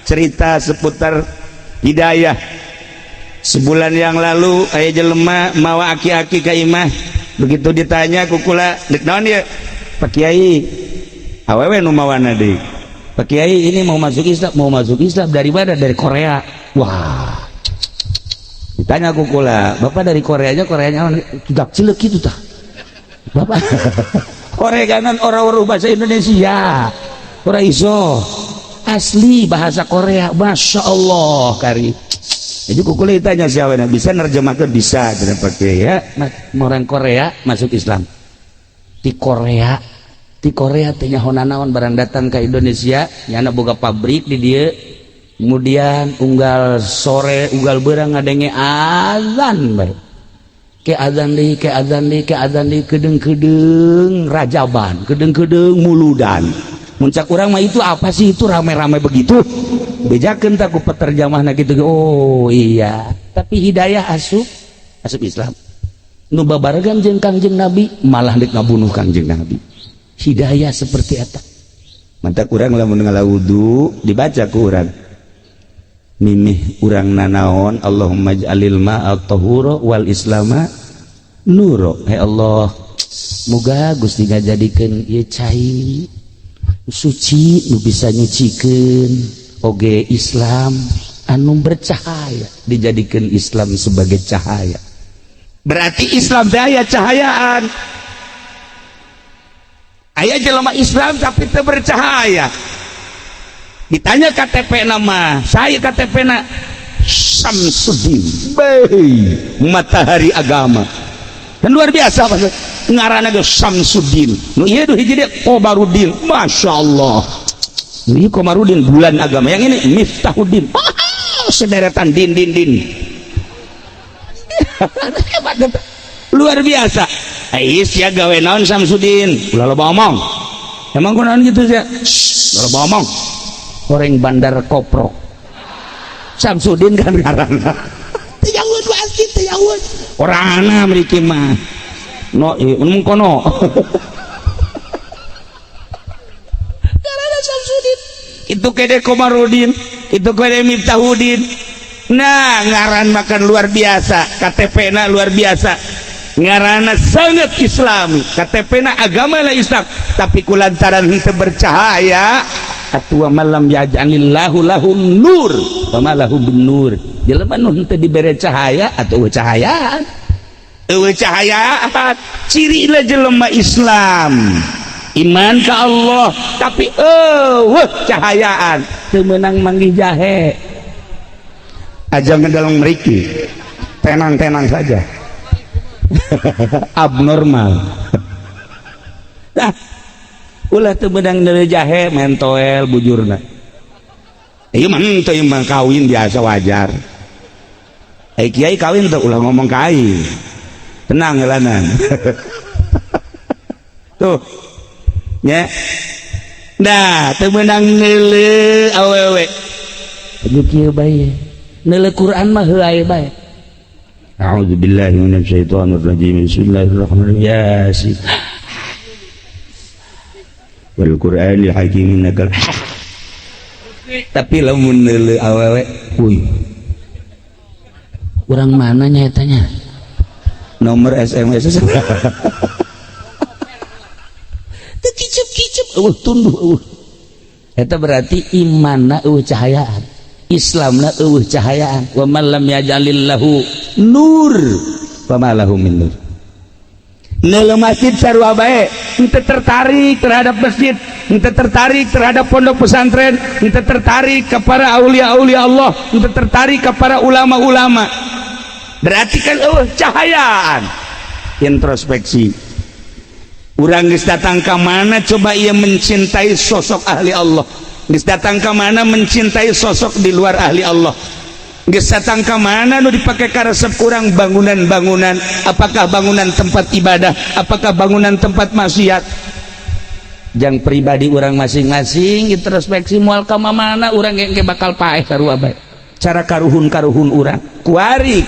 cerita seputar hidayah. Sebulan yang lalu aya jelema mawa aki-aki ka imah, begitu ditanya kukula dek naon ya Pak Kiai, awewe nu mawana deui, Pak Kiai ini mau masuk Islam dari mana? Dari Korea. Wah, ditanya kukula, bapak dari Koreanya tidak cilik gitu tah bapak. Korea kanan orang-orang bahasa Indonesia orang iso asli bahasa Korea, Masya Allah kari. Jadi kukula ditanya siapa bisa nerjemahkan, bisa kenapa ya orang Korea masuk Islam di Korea tanya honanawan barang datang ke Indonesia nyana boga pabrik di dia, kemudian unggal sore unggal berang ngadenge azan bae ke azan di kedeng rajaban kedeng muludan muncak urang mah itu apa sih itu rame-rame begitu bejakeun tak ku peterjemahna gitu. Oh iya, tapi hidayah asup Islam nu babaregan jeung Kangjeng Nabi malah dik ngabunuh Kangjeng Nabi. Hidayah seperti eta mantap urang lamun ngalawudu dibaca ku urang mimih urang nanaon Allahumma ij'alil ma'a tahura wal islama nuro. Hai Allah, moga Gusti ngajadikeun ieu cai suci nu bisa nyucikeun oge Islam anu bercahaya, dijadikan Islam sebagai cahaya. Berarti Islam teh aya cahayaan. Aya jelema Islam tapi teu bercahaya. Ditanya KTP nama, saya KTP na Samsudin, matahari agama. Dan luar biasa Pak, ngaranna ge Samsudin. Nu ieu hiji dia Komarudin, Masya Allah. Ini Komarudin bulan agama, yang ini Miftahuddin. Sederetan din. Luar biasa. Ais ya gawe naon Samsudin. Ulah loba omong. Emang kunaon gitu ya? Loba omong. Goreng bandar koprok. Samsudin kan ngaranna. Tayawud wasit tayawud. Orangna mriki mah. No, mun kono. Karena Samsudin. Itu kede Komarudin, itu kede Miftahuddin. Nah, ngaran makan luar biasa, KTP na luar biasa. Ngarana sangat Islami, KTP na agama lah Islam, tapi kulantaran henteu bercahaya, atua malam yaj'alillahu lahum nur, wa lahu bin nur. Jelema nu henteu dibere cahaya atuh cahayaan. Eueuh cahayaan, ciri lah jelema Islam. Iman ke Allah, tapi cahayaan teu meunang manggih jahe. Aja ngedalang meriki, tenang saja. Abnormal. Nah, ulah teu meunang neuleuh jahe mentoel bujurna. Ieu mah teu mah kawin biasa wajar. Kiai kawin teu ulah ngomong kai. Tenang ngelanan. Tuh. Ya. Nah, teu meunang neuleuh awewe. Anu kieu bae. Neuleuh Quran mah heuai bae. A'udzubillahi minasyaitonir rajim. Bismillahirrahmanirrahim. Yasin. Wal Qur'anil hakim innaka. Tapi lamun neuleuh awewe, euy. Urang mana nya eta nya? Nomor SMS. Teu kicep-kicep, tunduh. Eta berarti imanna eueuh cahayaan. Islamna eueuh cahayaan. Wa man lam yaj'alillahu nur wa ma lahu min nur. Neuleuh masjid sarua bae, henteu tertarik terhadap masjid, henteu tertarik terhadap pondok pesantren, henteu tertarik kepada aulia-aulia Allah, henteu tertarik kepada ulama-ulama. Berarti kan eueuh cahayaan. Introspeksi. Urang geus datang ka mana coba ia mencintai sosok ahli Allah. Geus datang ka mana mencintai sosok di luar ahli Allah. Geus datang ka mana nu dipake karesep urang bangunan-bangunan, apakah bangunan tempat ibadah, apakah bangunan tempat maksiat. Jang pribadi urang masing-masing introspeksi moal ka mana urang ge bakal paeh sarua bae. Cara karuhun-karuhun urang. Kuari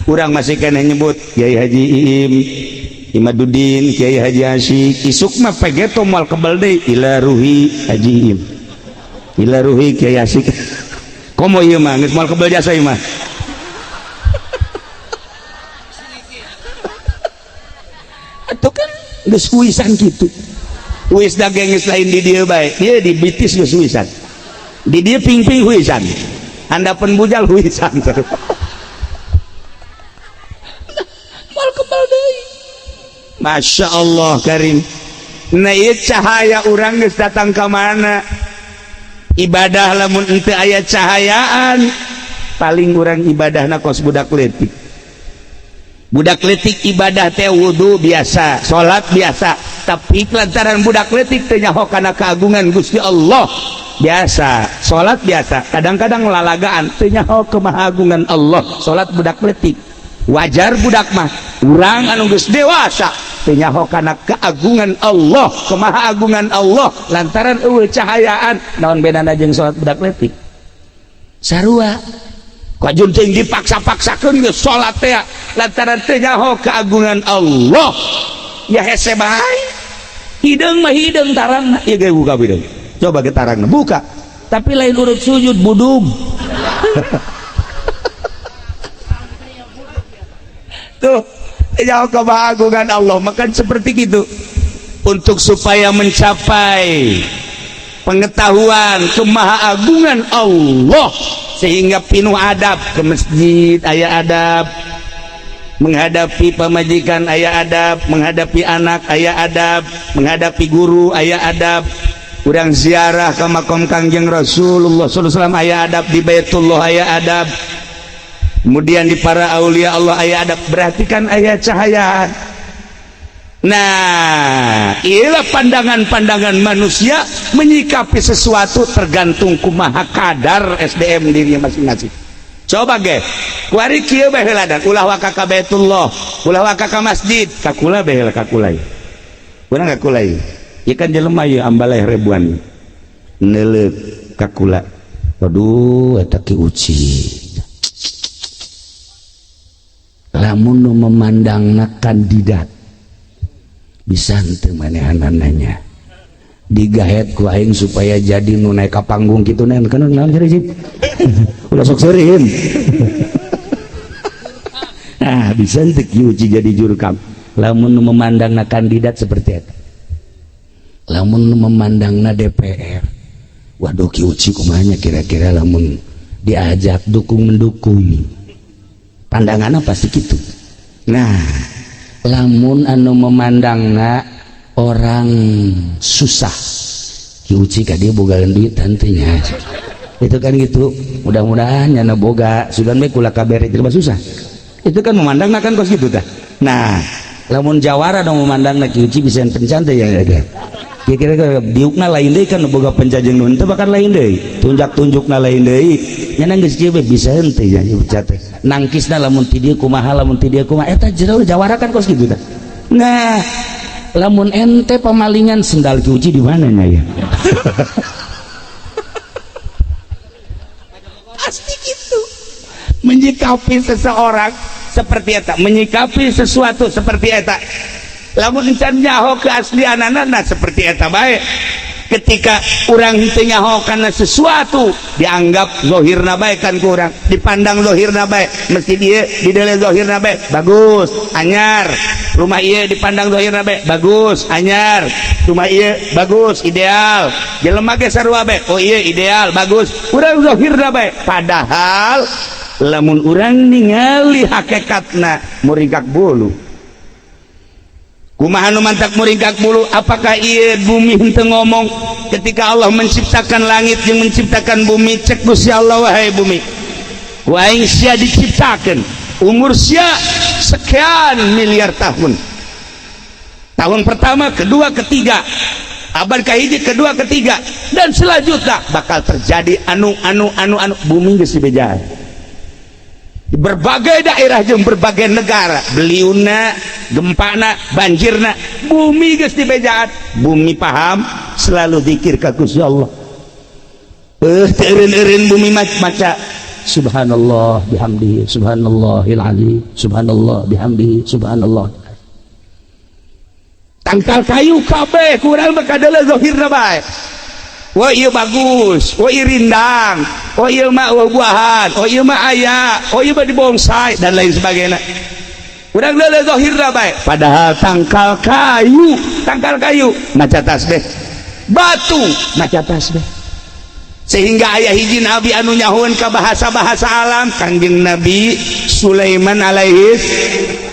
urang masih kena nyebut Kiai Haji Iim, Imaduddin, Kiai Haji Asyik, isuk mah pegeto moal kebal deui ila ruhi Haji Iim. Ila ruhi Kiai Asyik. komo ieu mah geus moal kebel jasa ieu mah. Atuh kan geus huisan kitu. Huis daging geus lain di dieu bae. Ieu di bitis geus huisan. Di dieu ping-ping huisan. Handapeun bujal huisan. Moal kebal deui. Masya Allah karim. Nah ieu cahaya urang geus datang ka mana? Ibadah lamun teu aya cahayaan paling urang ibadahna kos budak leutik. Budak leutik ibadah teh wudu biasa, salat biasa, tapi lantaran budak leutik teu nyaho kana keagungan Gusti Allah. Biasa, salat biasa, kadang-kadang lalagaan teu nyaho kemahagungan Allah. Salat budak leutik. Wajar budak mah urang anu geus dewasa teu nyaho kana keagungan Allah, kemahagungan Allah lantaran eueuh cahayaan. Naon bedana jeung salat budak leutik? Sarua. Kajun teh dipaksa-paksakeun geus salat teh lantaran teu nyaho keagungan Allah. Ya hese bae. Hideung mah hideung tarangna. Ieu ge buka hideung. Coba ge tarangna buka. Tapi lain urut sujud budug. Tuh, jauh kebahagiaan Allah. Makan seperti itu untuk supaya mencapai pengetahuan kemahaagungan Allah sehingga pinuh adab ke masjid aya adab, menghadapi pemajikan aya adab, menghadapi anak aya adab, menghadapi guru aya adab, urang ziarah ke makam Kangjeng Rasulullah sallallahu alaihi wasallam aya adab, di Baitullah aya adab, kemudian di para aulia Allah aya adab. Berarti kan aya cahayaan. Nah inilah pandangan-pandangan manusia menyikapi sesuatu tergantung kumaha kadar SDM dirinya masing-masing. Coba ge kuari kieu bae heula dan ulah waka ka Baitullah, ulah waka ka masjid, kakula bae heula kakulai. Urang kakulai. Ieu kan jelema ieu ambaleh ribuan. Neuleuk kakula. Waduh eta ki uci. Lamun nu memandangna kandidat bisa henteu manehanana digahet ku aing supaya jadi nu naik ka panggung kitu nen kana naon jadi ulah sok seureun. Nah bisa henteu kieu jadi jurkam lamun nu memandangna kandidat seperti eta. Lamun nu memandangna DPR waduh ki uci kumaha kira-kira lamun diajak dukung mendukung pandanganna pasti gitu. Nah lamun anu memandangna orang susah kiuci ka dia bogalan duit tantenya itu kan gitu. Mudah-mudahan nyana boga sugan bae kula kabere jelema susah itu kan memandangna kan kos gitu tah. Nah lamun jawara dong memandangna kiuci bisa pencan teh ya kira-kira diukna lain deui kan boga penjajeng nu teu bakal lain deui tunjak-tunjukna lain deui nyana geus kieu bisa henteu ya ucat teh nangkisna lamun ti dieu kumaha lamun ti dieu kumaha eta jero jawara kan kos kitu tah. Nah lamun ente pamalingan sendal kiuci di mana nya ya. Pasti gitu menyikapi seseorang seperti eta, menyikapi sesuatu seperti eta. Lamun encan nyaho keaslianana seperti eta bae. Ketika urang teu nyaho kana sesuatu dianggap zahirna bae kan ku urang, dipandang zahirna bae, mesti ieu didele zahirna bae bagus anyar, rumah ieu dipandang zahirna bae bagus anyar, rumah ieu bagus ideal, jelema ge sarua bae oh ieu ideal bagus, urang zahirna bae. Padahal lamun urang ningali hakikatna muringkak bulu. Kumaha nu mantak muringkak bulu? Apakah ieu bumi henteu ngomong ketika Allah menciptakan langit jeung menciptakan bumi? Cek Gusti Allah wahai bumi. Ku aing sia diciptakeun umur sia sekian miliar tahun. Tahun pertama, kedua, ketiga. Abad kahiji, kedua, ketiga dan selanjutnya bakal terjadi anu bumi geus dibejaan. Di berbagai daerah jeung berbagai negara beliuna gempana banjirna bumi geus dibejaan. Bumi paham selalu zikir ka Gusti Allah. Teu eureun-eureun bumi maca subhanallah bihamdihi subhanallahil azim subhanallah bihamdihi subhanallah. Tangkal kayu kabeh kurang bakadala zahirna bae. wah iya bagus, wah iya rindang, oh iya mah buahan, oh iya mah aya, oh iya mah di bonsai dan lain sebagainya. Urang leuleuh zahirna bae, padahal tangkal kayu maca tasbih, batu maca tasbih. Sehingga aya hiji nabi anu nyahoeun ka bahasa-bahasa alam, Kangjeng Nabi Sulaiman alaihi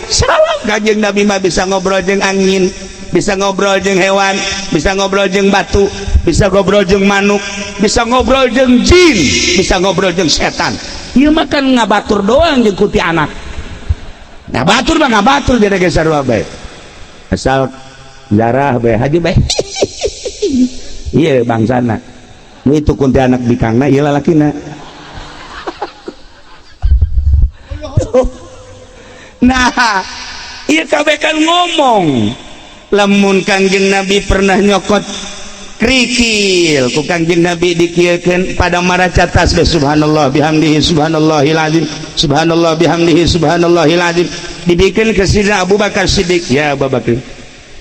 salam. Kangjeng Nabi mah bisa ngobrol jeung angin, bisa ngobrol jeung hewan, bisa ngobrol jeung batu, bisa ngobrol jeung manuk, bisa ngobrol jeung jin, bisa ngobrol jeung setan. Ieu mah kan ngabatur doang jeung kuti anak. Nah batur mah ngabatur jadi geus sarua bae. Asal jarah bae haji bae. Ieu bangsana. Itu kunti anak bikangna ieu lalakina. Nah, ieu kabeh kan ngomong. Lamun Kangjeng Nabi pernah nyokot krikil ku Kangjeng Nabi dikieukeun pada maraca tasbih subhanallah bihamdihi subhanallahil azim subhanallah bihamdihi subhanallahil azim dibikeun ke Sidina Abu Bakar Siddiq. Ya Abu Bakar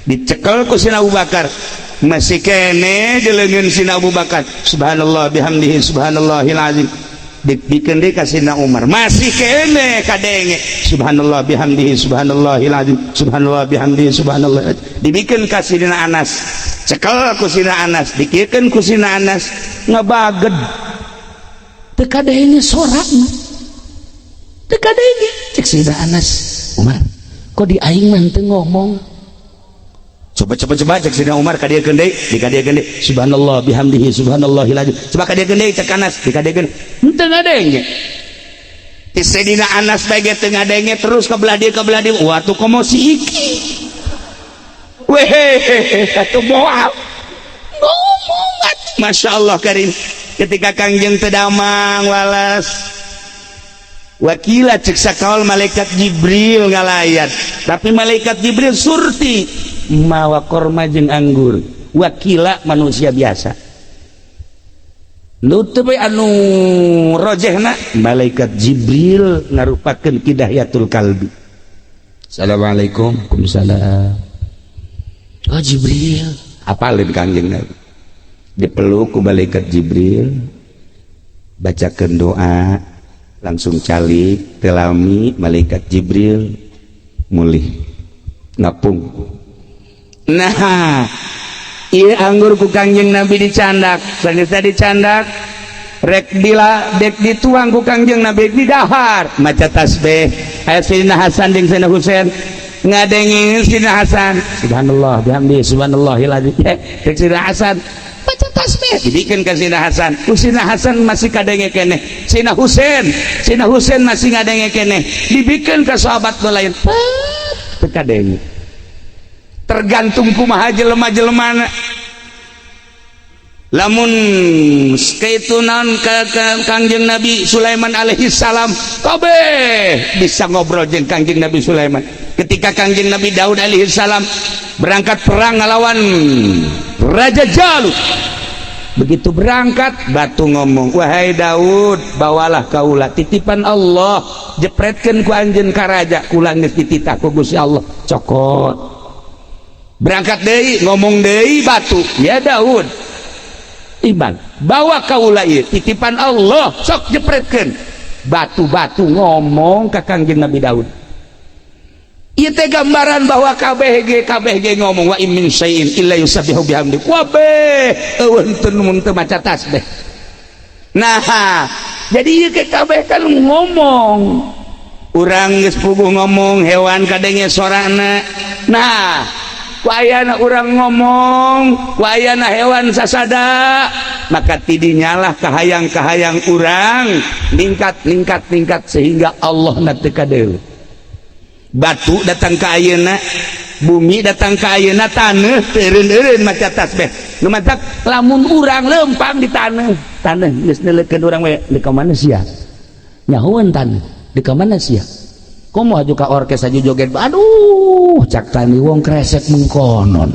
dicekel ku Sidina Abu Bakar masih kene jeleungeun Sidina Abu Bakar subhanallah bihamdihi subhanallahil azim dibikeun deui ka Sidina Umar masih kene kadenge subhanallah bihamdihi subhanallahil azim subhanallah bihamdihi subhanallah dibikeun ka Sidina Anas cekel ku Sidina Anas dikiekeun ku Sidina Anas ngabaged teu kadenge sorakna teu kadenge cek Sidina Anas Umar kok di aing mah teu ngomong coba cek Sidina Umar kadiekeun deui dikadiekeun deui subhanallah bihamdihi subhanallahil azim coba kadiekeun deui cek Anas dikadiekeun henteu ngadenge ti Sidina Anas bae ge teu ngadenge terus ka belah dieu wah tuh komosi iki weh atuh moal ngomong Masya Allah karim ketika Kangjeng teu damang walas wakila cek sakaul malaikat Jibril ngalayat tapi malaikat Jibril surti mawa korma jeung anggur wakila manusia biasa nu teu anu rojehna malaikat Jibril ngarupakeun hidayatul kalbi. Assalamualaikum. Waalaikumsalam. Oh Jibril apalin Kangjeng Nabi dipeluk ku malaikat Jibril bacakeun doa langsung calik telami malaikat Jibril mulih ngapung. Nah ieu anggur ku Kangjeng Nabi dicandak sageus dicandak rek dituang ku Kangjeng Nabi di dahar maca tasbih aya Sidina Hasan jeung Sidina Husain ngadengin Sidina Hasan subhanallah bihamdihi subhanallahil azim rek Sidina Hasan maca tasbih dibikeun ka Sidina Hasan ku Sidina Hasan masih kadenge keneh Sidina Husain masih ngadenge keneh dibikeun ka sahabat nu lain teu kadenge tergantung kumaha jelema-jelemana lamun kaitu naon ka Kangjeng Nabi Sulaiman alaihi salam kabeh bisa ngobrol jeung Kangjeng Nabi Sulaiman ketika Kangjeng Nabi Daud alaihi salam berangkat perang ngalawan Raja Jalut begitu berangkat batu ngomong wahai Daud bawalah kaula titipan Allah jepretkeun ku anjeun ka raja kula geus dititah ku Gusti Allah cokot berangkat deui ngomong deui batu ya Daud iman bawa kaula ieu titipan Allah sok jepretkeun batu-batu ngomong ka Kangjeng Nabi Daud ieu teh gambaran bahwa kabeh ge ngomong wa min syai'in illa yusabbihu bihamdi kabeh eueun teu mun teu maca tasbih. Nah jadi ieu kabeh kan ngomong urang geus puguh ngomong hewan kadenge sorana nah wayana urang ngomong wayana hewan sasada maka tidinyalah kahayang-kahayang urang ningkat sehingga Allah na teu kadeu batu datang ka ayeuna bumi datang ka ayeuna taneuh teureun-eureun maca tasbih nu mantap lamun urang leumpang di taneuh geus neuleukeun urang we di ka mana sia nyahoeun taneuh di ka mana sia komo aju ka orkes aju joget aduh cak tani wong kresek mengkonon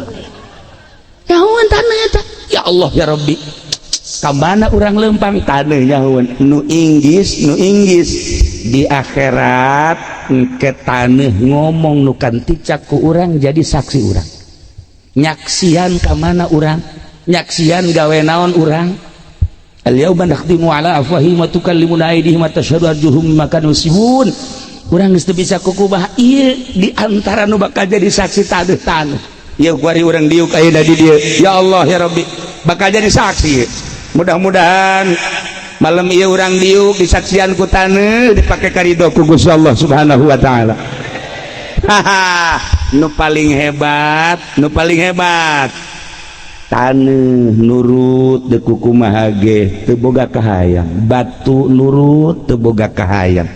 nyahoeun taneuh eta ya Allah ya Rabbi kamana urang leumpang taneuh nyahoeun nu inggis di akhirat ke taneuh ngomong nu kan ticak ku urang jadi saksi urang nyaksian kamana urang nyaksian gawe naon urang al-yauma nakhtimu ala afwahihim wa tukallimuna aydihim wa tashhadu arjuluhum bima kanu yaksibun. Urang geus teu bisa kukubah ieu di antara nu bakal jadi saksi taduh taneuh. Ya kuari urang diuk ayeuna di dieu. Ya Allah ya Rabbi, bakal jadi saksi. Mudah-mudahan malam ieu urang diuk disaksian ku taneuh dipake karidho ku Gusti Allah Subhanahu wa taala. Nu paling hebat taneuh nurut deuk kumaha ge teu boga kahayang, batu nurut teu boga kahayang.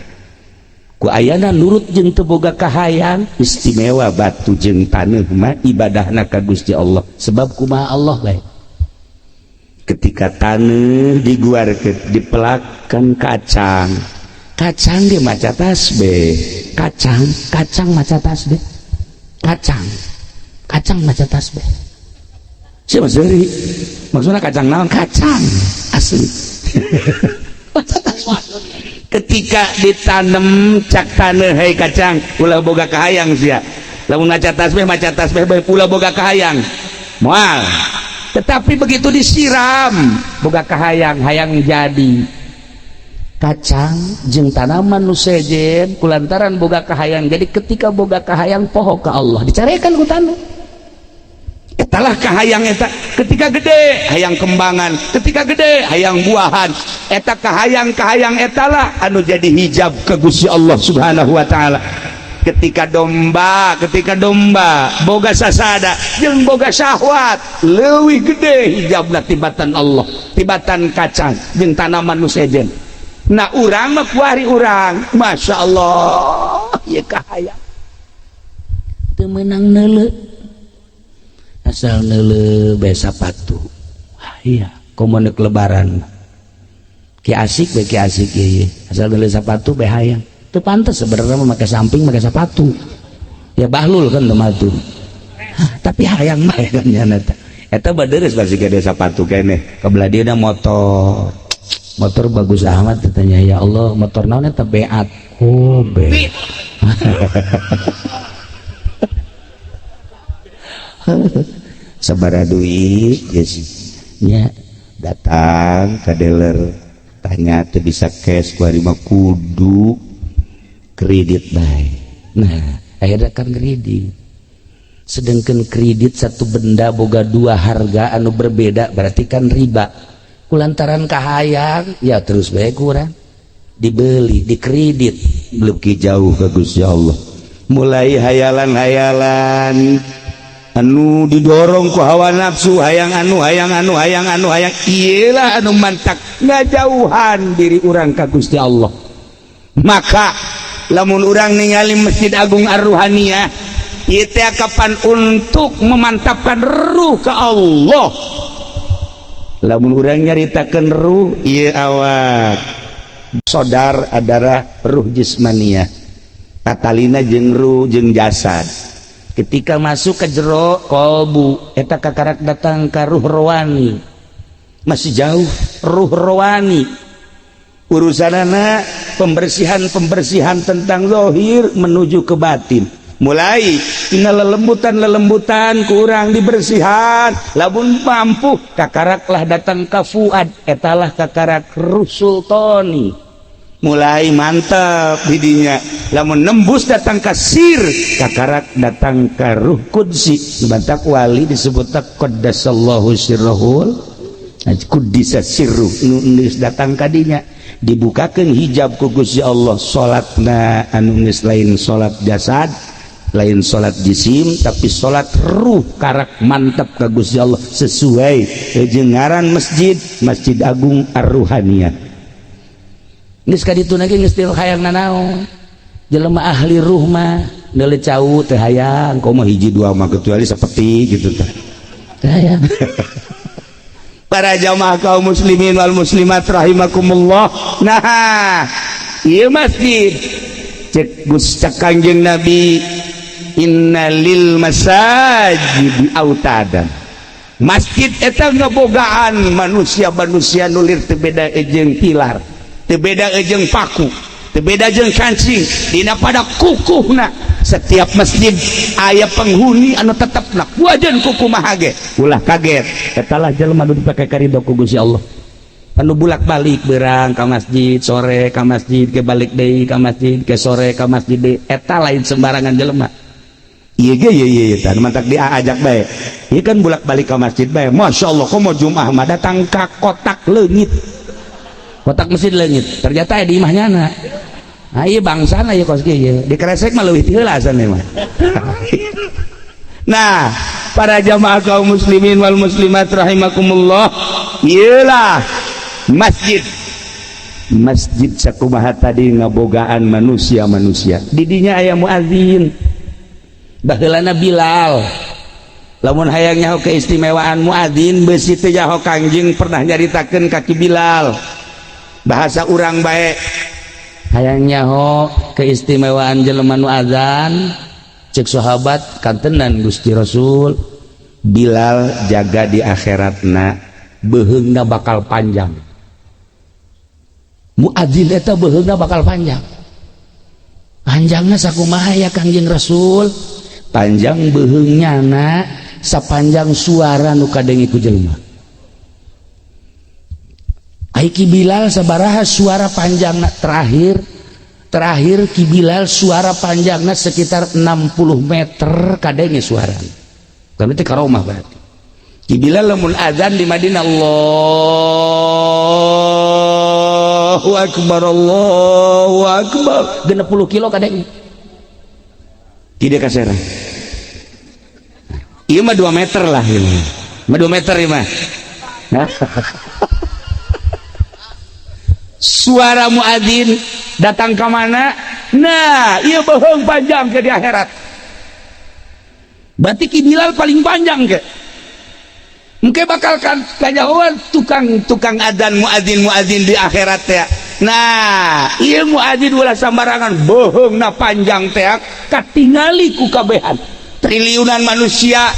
Ku ayana nurut jeung teu boga kahayang, istimewa batu jeung taneuh mah ibadahna ka Gusti Allah. Sebab kumaha Allah bae. Ketika taneuh diguarkeun dipelakkan kacang ge maca tasbih, kacang maca tasbih, kacang maca tasbih. Siapa seri maksudnya kacang naon? Kacang asli. Ketika ditanam cak taneuh hei kacang ulah boga kahayang sia. Lamun maca tasbih bae ulah boga kahayang moal. Tetapi begitu disiram boga kahayang hayang jadi. Kacang jeung tanaman nu sejen kulantaran boga kahayang. Jadi ketika boga kahayang poho ka Allah dicarekan ku taneuh. Etalah kahayang eta ketika gede hayang kembangan, ketika gede hayang buahan. Eta kahayang etalah anu jadi hijab ke Gusti Allah Subhanahu wa taala. Ketika domba boga sasada jeung boga syahwat leuwih gede hijabna tibatan Allah, tibatan kacang jeung tanaman nu sejen. Nah urang mah kuari urang Masya Allah ieu kahayang teu meunang neuleuh asal neuleuh bae sapatu. Iya komo neuk lebaran ki asik ieu asal neuleuh sapatu bae hayang. Teu pantes sebenarnya make samping make sapatu. Ya bahlul kan teu matu. Tapi hayang bae kan nya eta badeures basi gede sapatu keneh. Kabelah dieuna motor bagus amat katanya. Ya Allah motor naon eta Beat. Oh Beat. Sabaraha duit nya datang ka dealer tanya teu bisa cash kuari mah kudu kredit bae. Nah akhirnya kan kredit. Sedangkan kredit satu benda boga dua harga anu berbeda berarti kan riba. Kulantaran kahayang ya terus bae kurang dibeli dikredit beuki jauh ke Gusti Allah. Mulai hayalan anu didorong ku hawa nafsu hayang anu iyalah anu mantak ngajauhan diri urang ka Gusti Allah. Maka lamun urang ningali Masjid Agung Ar-Ruhaniyah ieu teh kapan untuk memantapkan ruh ke Allah. Lamun urang nyaritakeun ruh ieu awak sodar adalah ruh jismaniyah tatalina jeung ruh jeung jasad. Ketika masuk ke jero kolbu eta kakarak datang ka ruh rohani. Masih jauh ruh rohani urusanana pembersihan tentang zahir menuju ke batin. Mulai tina lelembutan kurang dibersihan lamun mampu kakaraklah datang ka fuad etalah kakarak ruh sultani. Mulai mantap didinya lamun nembus datang ka sir kakarak datang ka ruh qudsi. Bantak wali disebut qaddasallahu sirrahul quddisa sirru nu datang ka dinya dibukakeun hijab ku Gusti Allah. Salatna anu geus lain salat jasad lain salat jisim tapi salat ruh karak mantap ka Gusti Allah sesuai jeung ngaran Masjid Agung Ar-Ruhaniyah. Geus kaditu ge geus teu hayang nanaon jelema ahli ruh mah neuleuh cau teu hayang komo hiji dua mah kecuali seperti gitu tah teu hayang. Para jamaah kaum muslimin wal muslimat rahimakumullah. Nah ieu masjid cek Gus Kanjeng Nabi inna lil masajid autadan. Masjid eta ngebogaan manusia nulir teu beda jeung pilar, teu beda jeung paku, beda jeung kancing dina pada kukuhna setiap masjid aya penghuni anu tetepna wajan kuku mah ge ulah kaget eta lah jelema anu dipake karidho ku Gusti Allah anu bulak-balik beurang ka masjid sore ka masjid ke balik deui ka masjid ke sore ka masjid deui eta lain sembarangan jelema ieu ge ieu tah mantak diajak bae ieu kan bulak-balik ka masjid bae masyaallah komo Jumaah mah datang ka kotak leungit kotak masjid leungit ternyata di imahnya na iya bangsana ya kos kieu dikeresek mah leuwih ti heula asana mah nah para jamaah kaum muslimin wal muslimat rahimakumullah ieulah masjid sakumaha tadi ngabogaan manusia didinya aya muadzin baheulana Bilal lamun hayang nyaho keistimewaan muadzin beusi teh nyaho Kangjeng pernah nyaritakeun kaki Bilal bahasa urang bae hayang nyaho keistimewaan jelema nu azan cek sahabat kantenan Gusti Rasul Bilal jaga di akhiratna beheungna bakal panjang muadzin eta beheungna bakal panjangna sakumaha ya Kangjeng Rasul panjang beheungnya na sapanjang suara nu kadengi ku jelema Ki Bilal sabaraha suara panjangna terakhir Ki Bilal suara panjangna sekitar 60 meter kadenge suara tapi teh karomah berarti Ki Bilal lamun azan di Madinah Allahu akbar 60 kilo kadenge tidak kasera iya mah 2 meter lah ini mah 2 meter ya mah suara muadzin datang ke mana nah iya bohong panjang ke di akhirat berarti Ki Bilal paling panjang ke mungkin bakal kajauhan tukang adzan muadzin di akhirat ya nah iya muadzin ulah sambarangan bohong na panjang teh katingali ku kabehan triliunan manusia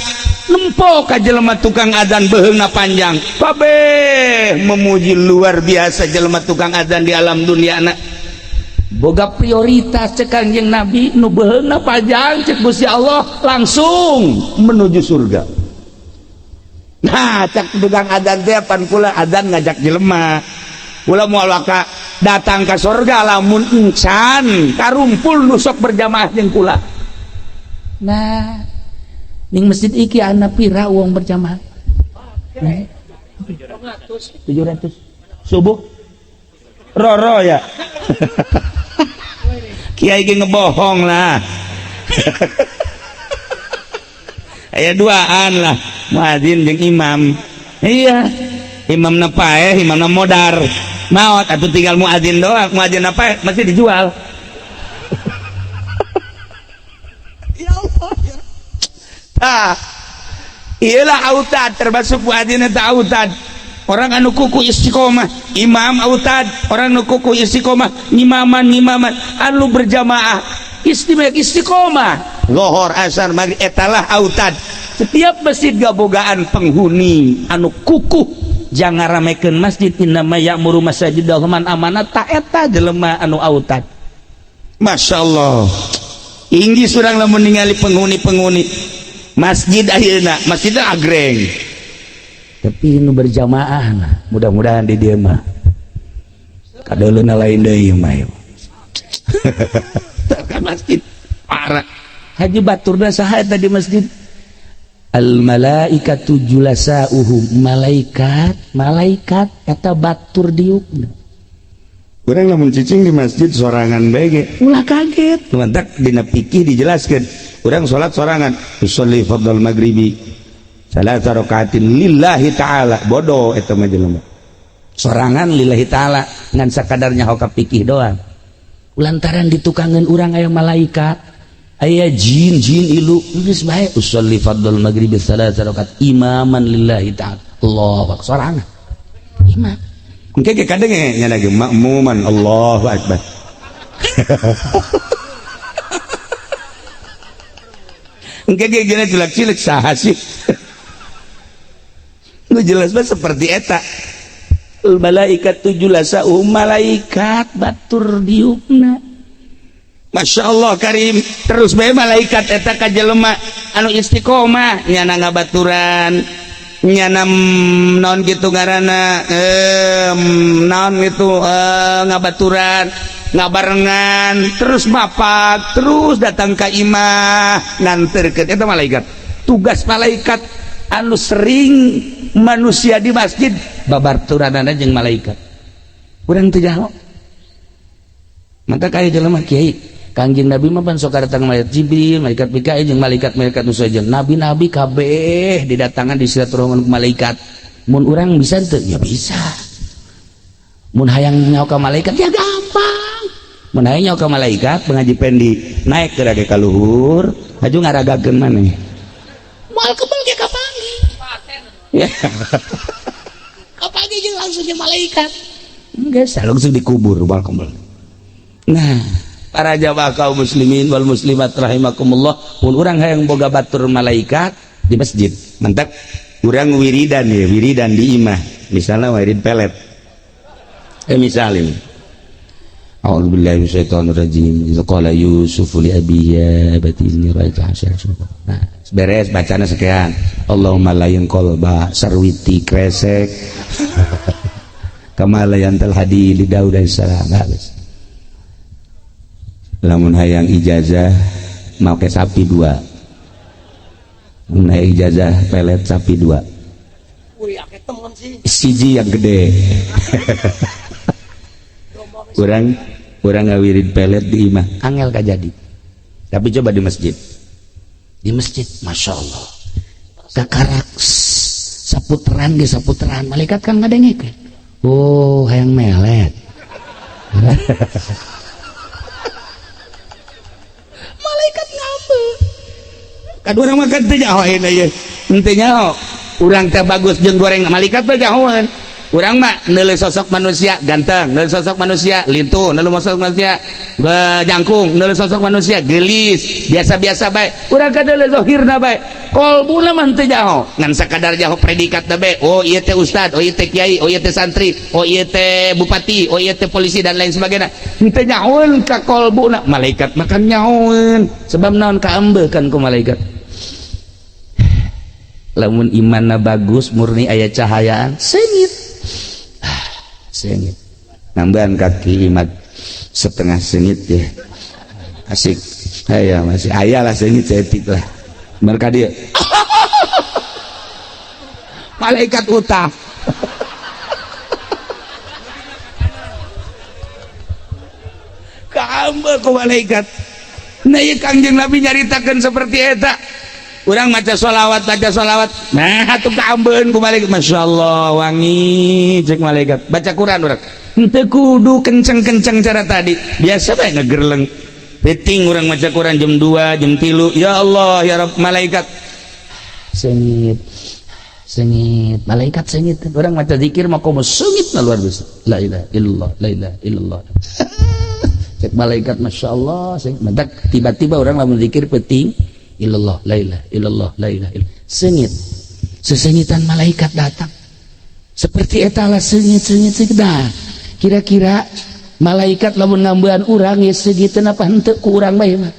nempo ka jelema tukang adzan beheungna panjang kabeh memuji luar biasa jelema tukang adzan di alam dunia na boga prioritas cek Kangjeng Nabi nu beheungna panjang cek Gusti Allah langsung menuju surga nah cek tukang adzan teh pan kula adzan ngajak jelema kula moal ka datang ka surga lamun encan karumpul nu sok berjamaah jeung kula nah ning masjid iki ana pira uang berjamaah 700 subuh roro ya kiai ge ngebohong lah aya duaan lah muadzin jeung imam iya imam na paeh imam na modar maot atuh tinggal muadzin doang muadzin apa masih dijual ya Allah iyalah autad termasuk muadzin eta autad orang anu kuku istiqomah imam autad orang anu kuku istiqomah ngimaman anu berjamaah istiqomah lohor asar maghrib etalah autad setiap masjid gabogaan penghuni anu kukuh jangan ramekeun masjid innama ya'muru masajidal man amanat ta eta jelema anu autad masyaallah inggi surang lamun ningali penghuni masjid ayeuna masjidna agreng tapi nu berjamaah nah mudah-mudahan di dieu mah kadeuluna lain deui mah ka masjid parah haji baturna saha eta di masjid al malaikatu julasauhum malaikat eta batur diukna urang lamun cicing di masjid sorangan bae ge ulah kaget mantak dina fikih dijelaskeun urang salat sorangan usolli fardal maghribi salasa rakaatin lillahi ta'ala bodoh eta mah jelema sorangan lillahi ta'ala ngan sakadarnya hoka fikih doang lantaran ditukangeun urang aya malaikat aya jin ilu geus bae usolli fardal maghribi salasa rakaat imaman lillahi ta'ala Allahu akbar sorangan imam engke ge kadang nya lagi makmuman Allahu akbar engke ge gina cilek-cilek saha sih lu jelas banget seperti eta malaikat tujulasa malaikat batur diukna. Masya Allah karim. Terus bae malaikat eta ka jelema anu istiqomah nyana ngabaturan, nyana naon kitu ngaranna naon itu ngabaturan, ngabarengan, terus mapak, terus datang ka imah nganterkeun eta malaikat. Tugas malaikat anu sering manusia di masjid babaturanana jeung malaikat. Urang teu jaho. Mantap kaya jelema kiai. Kangjeng Nabi mah pan sok datang malaikat Jibril, malaikat Mikail jeung malaikat-malaikat nu saejeun. Nabi-nabi kabeh didatangan di silaturahmi ku malaikat. Mun urang bisa teu? Ya bisa. Mun hayang nyaho ka malaikat ya gampang. Mun hayang nyaho ka malaikat pengaji pendi naik ke rage ka luhur, haju ngaragakeun maneh. Moal kebal ge ka pagi. Ya. Ka pagi jeung langsung jeung malaikat. Geus langsung dikubur moal kebal. Nah, para jamaah kaum muslimin wal muslimat rahimakumullah, pun urang hayang boga batur malaikat di masjid. Mantap urang wiridan ya, wiridan di imah. Misalnya wirid pelet. Misalnya A'udzubillahi minasyaitonir rajim. Qala Yusuf li abihi ya abati inni ra'aytu hasyara. Nah, beres bacana sekian. Allahumma layin qalba sarwiti kresek. Kama layantal hadi li Daud alaihissalam. Lamun hayang ijazah make sapi 2. Mun hayang ijazah pelet sapi 2. Siji yang gede. Urang ngawirid pelet di imah angel kajadi. Tapi coba di masjid. Di masjid Masya Allah kakarak saputaran ge saputaran malaikat kan ngadengkeun. Oh hayang melet. Malaikat ngapa? Kadua orang makan teh nyaho ayeuna ye. Henteu nyaho. Urang teh bagus jeung goreng malaikat teh nyahoan. Urang mah neuleuh sosok manusia ganteng, neuleuh sosok manusia lintu, neuleuh sosok manusia jangkung, neuleuh sosok manusia gelis, biasa-biasa bae. Urang kadeuleuh zahirna bae. Qalbuna mah teu nyaho. Ngan sakadar nyaho predikat teh bae. Oh ieu teh ustad, oh ieu teh kiai, oh ieu teh santri, oh ieu teh bupati, oh ieu teh polisi dan lain sebagainya. Henteu nyahoeun ka qalbuna. Malaikat mah kan nyahoeun. Sebab naon kaembeukeun ku malaikat. Lamun imanna bagus, murni aya cahayaan, seungit. Sengit nambahan kaki imat setengah sengit ya asik ya masih ayah lah sengit setik lah mereka dia malaikat utah kaambel ku malaikat. Nah iya Kangjeng Nabi nyaritakan seperti eta. Urang baca sholawat nah atuh kaambeun ku malaikat. Masya Allah wangi cek malaikat. Baca Quran urang henteu kudu kenceng-kenceng cara tadi, biasa bae ngegerleng peting urang baca Quran jam 2 jam 3. Ya Allah ya Rabb malaikat sengit malaikat sengit. Urang baca zikir mah komo sengit luar biasa. La ilaha illallah la ilaha illallah. Cek malaikat Masya Allah sengit. Mentak tiba-tiba orang lamun zikir peting illallah la ilaha illallah la ilaha illallah. Sengit sesengitan malaikat datang seperti etalah sengit dah. Kira-kira malaikat lamun ngambean urang ya segitu napa henteu ku urang bae mah.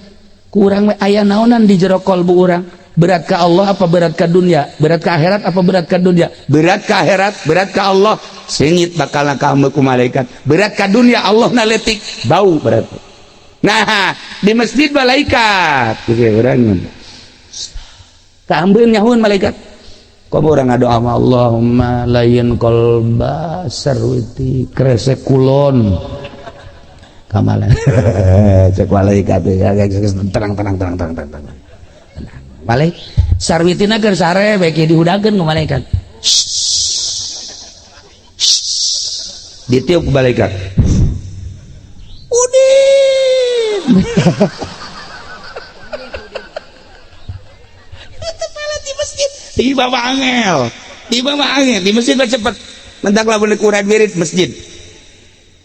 Ku urang bae aya naonan di jero kalbu urang. Berat ka Allah apa berat ka dunia? Berat ka akhirat apa berat ka dunia? Berat ka akhirat, berat ka Allah. Sengit bakal kamu ku malaikat. Berat ka dunia Allah naletik bau berat. Nah di masjid malaikat urang kaambeun nyahoeun malaikat. Kok orang ngadoa sama Allahumma layin qalba sarwiti kresek kulon kamalan. Cek malaikat ya tenang. Balik sarwitina keur sare beki dihudakeun ku malaikat. Ditiup ku malaikat. Udin. Di masjid tiba angel di masjid cepet mentak lamun Quran wirid masjid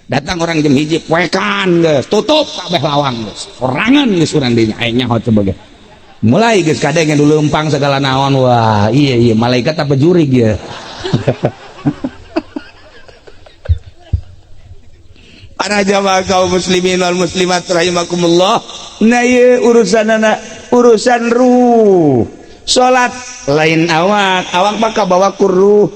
datang orang jam hiji poekan geus tutup kabeh lawang geus orangan geus urang dinya aya nyaho sebagai mulai geus kadang yang dulu empang segala naon. Wah iya malaikat apa jurig ya. para jamaah kaum muslimin wal muslimat rahimakumullah. Nah ieu urusan ruh. Salat lain awak mah kabawa ku ruh.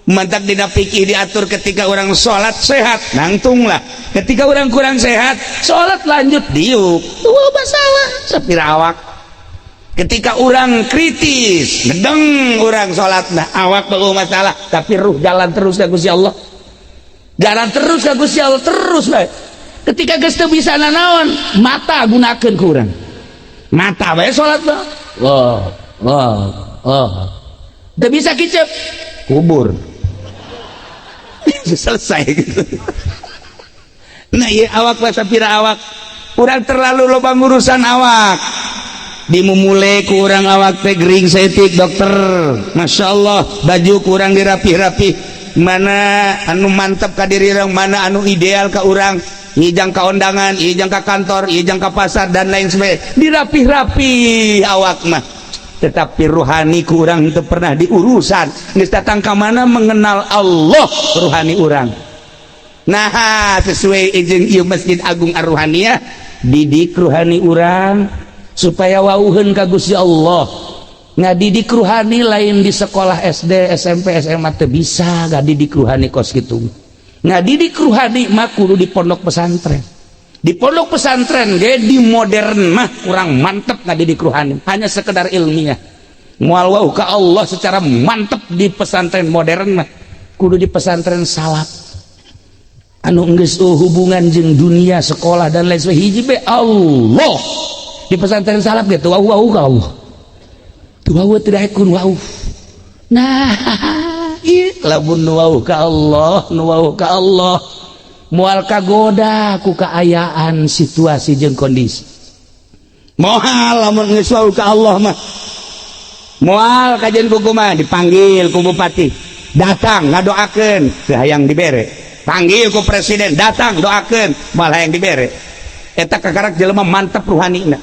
Mantap dina fikih diatur ketika orang salat sehat nangtunglah, ketika orang kurang sehat salat lanjut diuk tuh masalah sapira awak. Ketika orang kritis ngedeng orang salat nah awak baru masalah, tapi ruh jalan terus ka Gusti Allah, jalan terus ka Gusti Allah terus bae. Ketika geus teu bisa nanaon mata gunakeun ku urang, mata bae salat mah teu bisa kicep kubur selesai gitu. Nah iya awak sapira awak kurang terlalu loba urusan awak dimumule ku urang awak teh gering setik dokter masya Allah, baju kurang dirapih-rapih, mana anu mantep ka diri urang, mana anu ideal ka urang, ijang ka undangan, ijang ka kantor, ijang ka pasar dan lain sebagainya dirapih-rapih awak mah. Tetapi ruhani ku urang itu pernah diurusan geus datang ka mana mengenal Allah ruhani urang. Nah sesuai izin ieu Masjid Agung Ar-Ruhaniyah didik ruhani urang supaya wauheun ka Gusti Allah. Ngadidik ruhani lain di sekolah SD, SMP, SMA teu bisa ngadidik ruhani kos kitu. Ngadidik ruhani mah kudu di pondok pesantren. Di pondok pesantren ge di modern mah kurang mantep ngadidik ruhani, hanya sekedar ilmiah. Moal wau ka Allah secara mantep di pesantren modern mah kudu di pesantren salaf. Anu geus hubungan jeung dunia, sekolah dan lain sebagainya hiji be Allah. Di pesantren salaf ge teu wau ka Allah. Teu wau teu daekun wau. Nah, ieu lamun nu wau ka Allah, nu wau ka Allah moal kagoda ku kaayaan situasi jeung kondisi. Moal lamun geus wau ka Allah mah moal kajian kumaha dipanggil ku bupati datang ngadoakeun teu hayang dibere, panggil ku presiden datang doakeun moal hayang dibere. Eta kakarak jelema mantep ruhanina.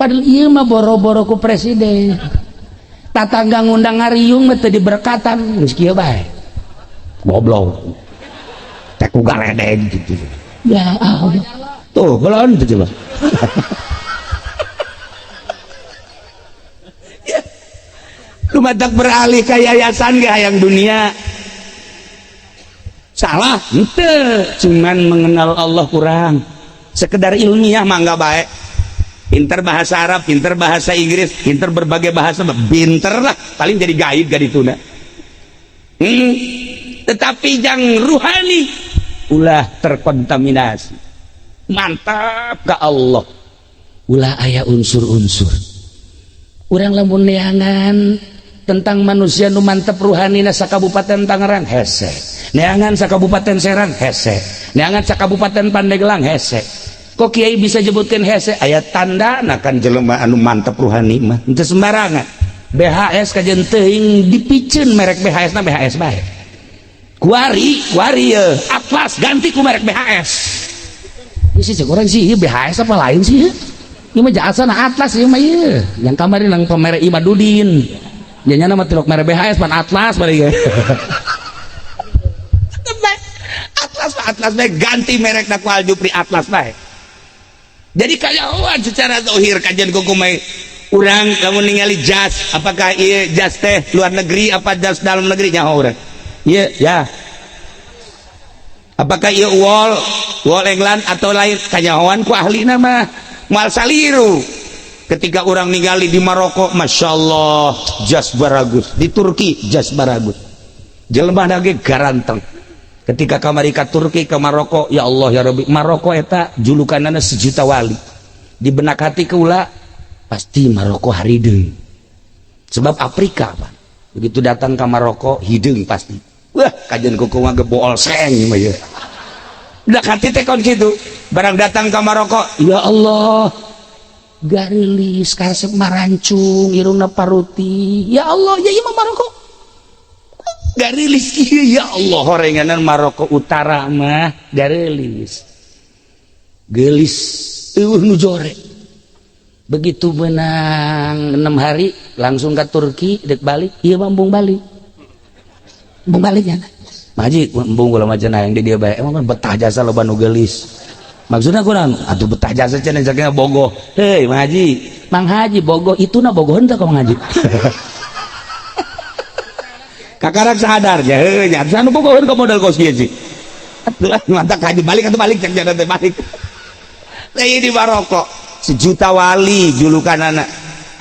Padahal ieu mah boro-boro ku presiden, tatangga ngundang ngariung mah teu diberkatan geus kieu bae goblok teh ku galedeg gitu. Ya Allah. Tuh, belon itu coba. Ya. Kumatak beralih ke yayasan ge hayang dunia. Salah, henteu. Cuman mengenal Allah kurang. Sekedar ilmiah mah enggak baik. Pinter bahasa Arab, pinter bahasa Inggris, pinter berbagai bahasa, pinter lah. Paling jadi gaib gadituna. Tetapi yang ruhani ulah terkontaminasi mantap ke Allah, ulah aya unsur-unsur urang lamun neangan tentang manusia nu mantep ruhanina sakabupaten Tangerang hese, neangan sakabupaten Serang hese, neangan sakabupaten Pandeglang hese. Kok kiai bisa jebutkan hese aya tanda nakan jelema anu mantep ruhani mah teu sembarangan. BHS kajen teuing dipikeun merek BHS na BHS bae. Kuari ya Atlas ganti ku merek BHS. Isi cek orang sih BHS apa lain sih? Ini mah jaasana Atlas ieu mah ieu. Yang kamari nang pamerek Imadudin. Nya nama tilok merek BHS pan Atlas bari ge. Atlas bae ganti merek na ku Aljupri Atlas bae. Jadi kayawan secara zahir kajian kukumai urang kamu ningali jas apakah ieu jas teh luar negeri apa jas dalam negeri nyaho urang. Iya, ya. Apakah iya wall England atau lain kanyahoan ku ahli nama mal saliru. Ketika orang ningali di Maroko, masya Allah jas baragus, di Turki jas baragus. Jelema lagi garanteng. Ketika kamari ka Turki ke Maroko, ya Allah ya Rabbi, Maroko eta julukanana sejuta wali. Di benak hati keula pasti Maroko harideung. Sebab Afrika, Pak. Begitu datang ke Maroko, hideung pasti. Wah, kajian kuku mah gebool seng mah ya. Udah hati teh kon kitu. Barang datang ke Maroko, ya Allah. Garilis karesep marancung, irungna paruti. Ya Allah, ya imam Maroko. Garilis kieu ya Allah, horenganan Maroko Utara mah garilis. Gelis nu jore. Begitu benang 6 hari langsung ke Turki dek balik, ieu mambung balik. Bung baliknya Maji embung kula macana yang di dia bae emang kan betah jasa loba nu geulis maksudna kurang atuh betah jasa cenah sakina bogoh hei Maji Mang Haji bogoh ituna bogoh henteu ka Mang Haji kakarak sadar ya heuh nya anu bogoh ka modal kos kieu sih mantap Haji balik atuh balik cek jangan balik teh di Maroko sejuta wali julukanana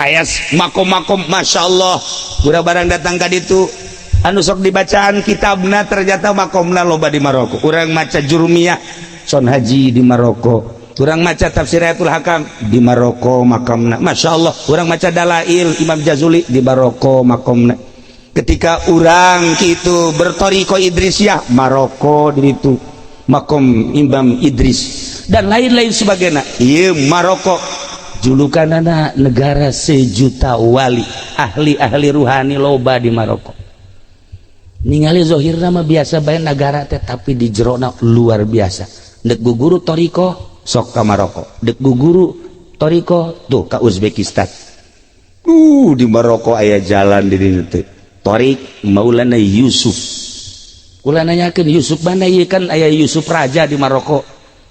aya makom-makom masyaallah udah barang datang ka ditu anu sok dibacaan kitabna ternyata makomna loba di Maroko urang maca Jurumiyah Son Haji di Maroko urang maca Tafsir Ayatul Hakam di Maroko makamna masyaallah urang maca Dalail Imam Jazuli di Maroko makomna ketika urang kitu bertoriko Idrisiyah Maroko di ditu makom Imam Idris dan lain-lain sebagainya ieu Maroko julukanana negara sejuta wali ahli-ahli ruhani loba di Maroko ningali zohirna mah biasa bae negara teh tapi di jerona luar biasa dek guguru toriko sok ka Maroko dek guguru toriko tuh ka Uzbekistan di Maroko aya jalan di dieu teh Torik Maulana Yusuf kula nanyakeun Yusuf mana ieu kan aya Yusuf Raja di Maroko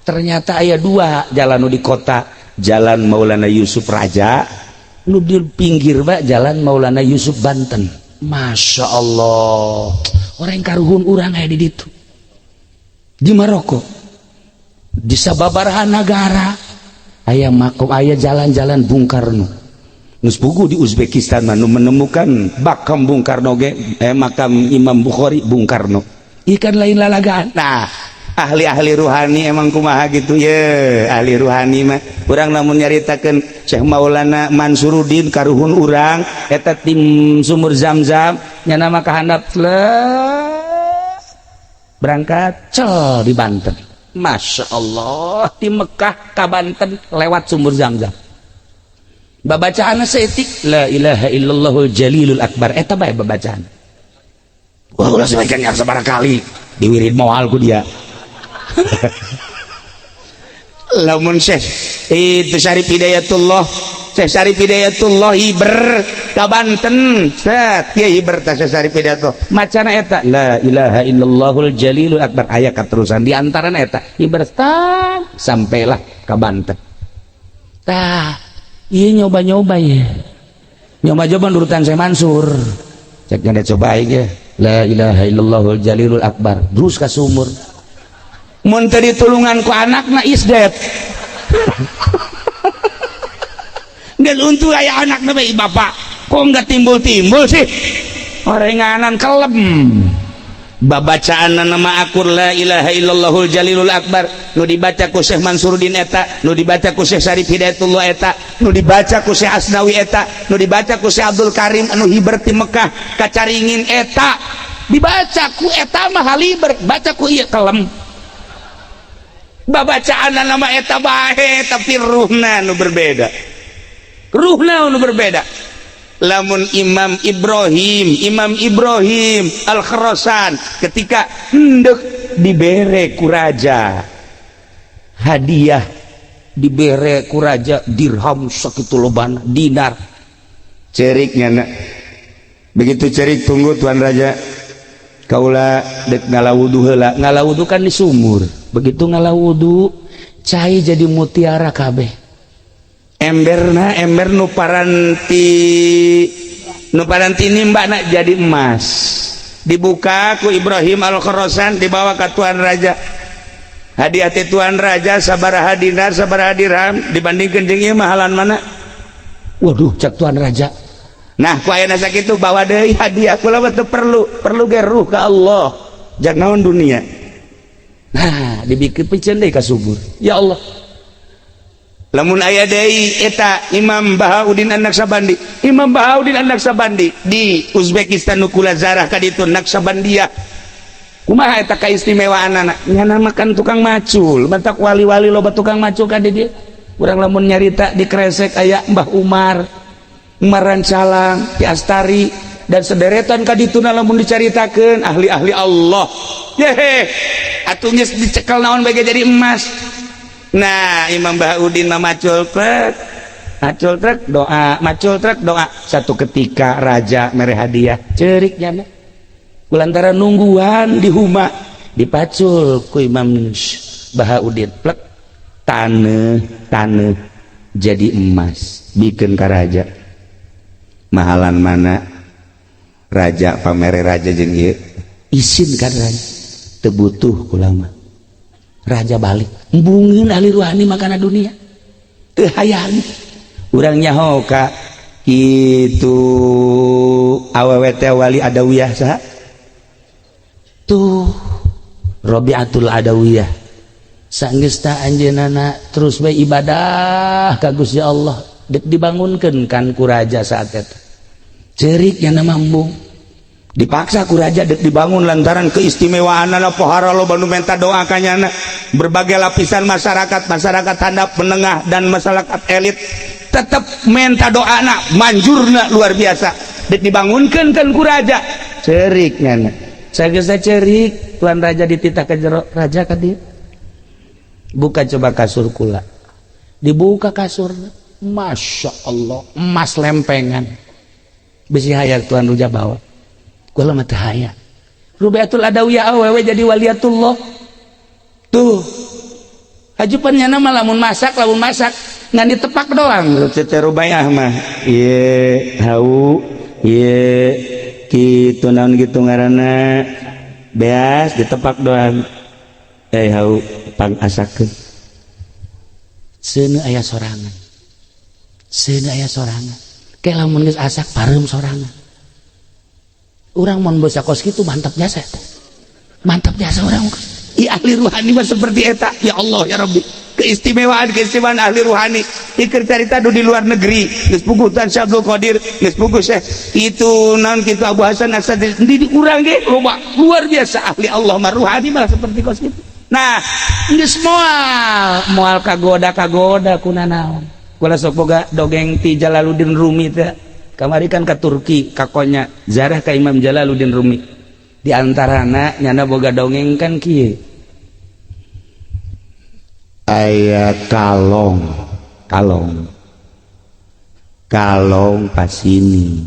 ternyata aya dua jalan di kota jalan Maulana Yusuf Raja nu di pinggir ba jalan Maulana Yusuf Banten Masya Allah orang karuhun urang aya di ditu di Maroko di sababaraha negara aya makom aya jalan-jalan Bung Karno geus puguh di Uzbekistan mah menemukan makam Bung Karno ge makam Imam Bukhari Bung Karno ikan lain lalagaan nah ahli-ahli ruhani emang kumaha gitu ye ahli ruhani mah urang namun nyaritakeun Syekh Maulana Mansuruddin karuhun urang eta tim sumur Zam-Zam nya nama kahandap berangkat cel di Banten Masya Allah di Mekah ka Banten lewat sumur Zam-Zam babacaanna seetik la ilaha illallahul jalilul akbar eta bae babacaan wah ulah sampaikan yang sabaraha kali diwirid moal ku dia lamun Syekh itu Syarif Hidayatullah Syekh Syarif Hidayatullah hiber ka Banten set ieu hiber teh Syekh Syarif Hidayatullah macana eta la ilaha illallahul jalilul akbar aya katerusan di antarana eta hiber sampailah ka Banten tah ieu nyoba-nyoba ya nyoba-nyoba nurutan Syekh Mansur cek nya coba ge la ilaha illallahul jalilul akbar terus ka sumur mun teu ditulungan ku anakna isdet dan untuk aya anakna bae bapak kok enggak timbul-timbul sih orenganan kelem babacaanna nama akur la ilaha illallahul jalilul akbar nu dibaca ku Syekh Mansuruddin eta nu dibaca ku Syekh Syarif Hidayatullah eta nu dibaca ku Syekh Asnawi eta nu dibaca ku Syekh Abdul Karim anu hiber ti Mekah kacaringin eta dibaca ku eta mah haliber baca ku ieu kelem babacaan nama eta bae tapi ruhna nu berbeda lamun Imam Ibrahim Al-Khurasan ketika hendak dibere ku raja hadiah dibere ku raja dirham sakitu lobana dinar ceriknya begitu cerik tunggu tuan raja kaula dek ngalawudu heula ngalawudu kan di sumur begitu ngalawudu cai jadi mutiara kabeh emberna ember nu paranti nimbana jadi emas dibuka ku Ibrahim Al-Khurasan dibawa ke tuan raja hadiah ti tuan raja sabaraha dinar sabaraha dirham dibandingkeun jeung ieu mahalan mana waduh cek tuan raja nah ku ayeuna sakitu bawa deui hadiah kula mah teu perlu ge ruh ka Allah jak naon dunia nah dibikin pikeun deui ka subur ya Allah lamun aya deui eta Imam Bahauddin An-Naqsabandi di Uzbekistan nu kula zarah ka ditu Naqsabandiyah kumaha eta kaistimewaanna nya namakan tukang macul batak wali-wali loba tukang macul ka di dieu urang lamun nyarita di Kresek aya Mbah Umar Rancalang Ki Astari dan sederetan kadituna lamun dicaritakeun ahli-ahli Allah yehe atuh geus dicekel naon bage jadi emas nah Imam Bahauddin mah macul trek doa satu ketika raja mere hadiah ceuriknya kulantaran nungguan di huma dipacul ku Imam Bahaudin plek taneuh jadi emas bikin ka raja mahalan mana raja pamere raja jeung ieu isin kan raja teu butuh ulama raja balik embungin ahli ruhani makana dunia teu hayang urang nyaho ka kitu awewe teh wali adawiyah saha tuh Rabi'atul Adawiyah sanggeus tah anjeunana terus bae ibadah ka Gusti Allah dek dibangunkeun kan ku raja saat eta ceurik nya mambung dipaksa ku raja dek dibangun lantaran keistimewaanna pohara loba nu menta doa ka nyana berbagai lapisan masyarakat handap menengah dan masyarakat elit tetap menta doana manjurna luar biasa dek dibangunkeun kan ku raja ceurik nya sageus ceurik tuan raja dititah ke jero raja ka dieu buka coba kasur kula dibuka kasur Masya Allah emas lempengan bisi hayang tuan ruja bawa kula mah teu hayang Rubiatul Adawiyah awewe jadi waliatullah tuh hajupannya nama lamun masak ngan ditepak doang teh Rubayah mah ieu hau ieu kitu naon gitu ngaranna beas ditepak doang hau pang asakeun seuneu aya sorangan ke lamun geus asak pareum sorangan urang mun bosa kos kitu mantap jasa urang i ahli ruhani mah seperti eta ya Allah ya Rabbi keistimewaan ahli ruhani ikir carita di luar negeri geus pugutan Syekh Abdul Qadir geus pugu Syekh itu naon kitu Abu Hasan As-Sadili di urang ge loba luar biasa ahli Allah mah ruhani malah seperti kos kitu nah geus moal kagoda kuna naon kula sok boga dongeng ti Jalaluddin Rumi teh kamari kan ka Turki kakonya zarah ka Imam Jalaluddin Rumi di antarana nyana boga dongeng kan kieu aya kalong pasini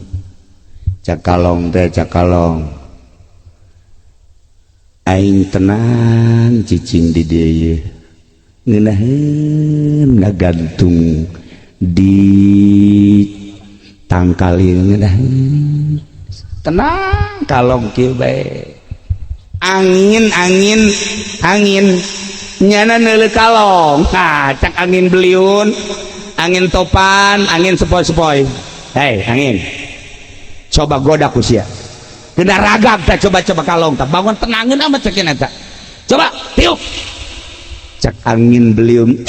cakalong aing tenang cicing di dieu ngeunaheun ngagantung di tangkali ngeunaheun tenang kalong kieu bae angin nyana neuleuh kalong nah cak angin beliun angin topan angin sepoi-sepoi hei angin coba goda ku sia kena ragam teh coba kalong teh bangun tenangeun amat cek eta coba tiup cak angin beliun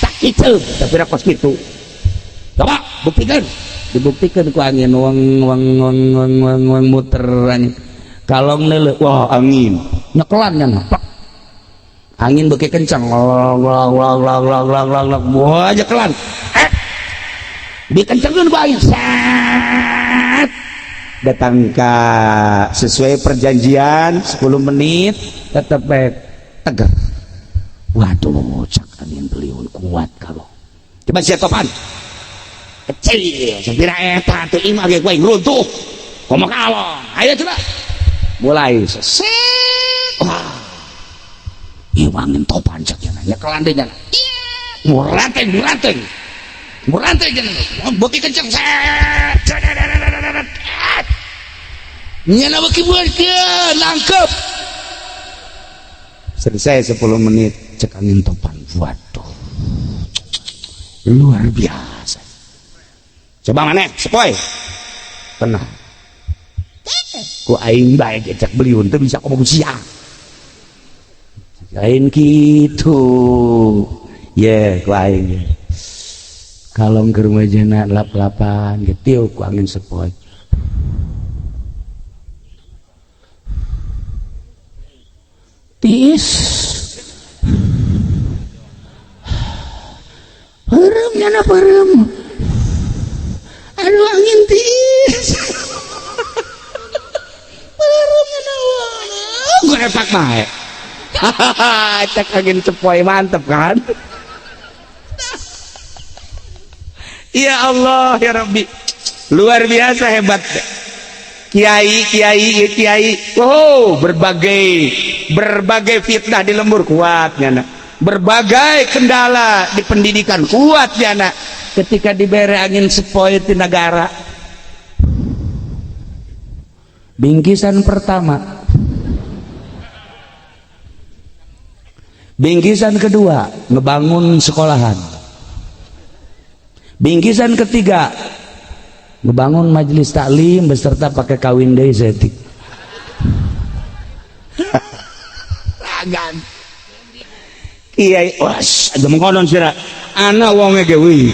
sakit tapi ra kos kitu coba dibuktikan ku angin wang muter angin kalong neuleuh wah angin nyekelan nya angin beuki kencang wah aja kelan dikencengkeun ku angin sat datang ka sesuai perjanjian 10 menit tetep tegar waduh cak angin beliun kuat kalau coba sia topan kecil sepira eta teu imah ge kuing runtuh komo kalong ayo coba mulai set wah ieu angin topan cak nya kelandai nya muranteng cenah beuki kenceng nya beuki beurkeun langkep selesai 10 menit cek angin topan waduh luar biasa coba maneh sepoi tenang ku aing bae cek beliun teu bisa ngomong sia lain gitu ya ku aing kalong ke rumah jana lap-lapan gitu ku angin sepoi tis perem nyana perem aduh angin tis perem nyana gue repak bae cek angin sepoi mantep kan ya Allah ya Rabbi luar biasa hebat kiai berbagai fitnah di lembur kuatnya nak, berbagai kendala di pendidikan kuatnya nak, ketika diberi angin sepoi di negara. Bingkisan pertama, bingkisan kedua ngebangun sekolahan, bingkisan ketiga ngebangun majelis taklim beserta pakai kawin deui setik. Lagan kiai was ada mengkonon sira ana wonge ge euy.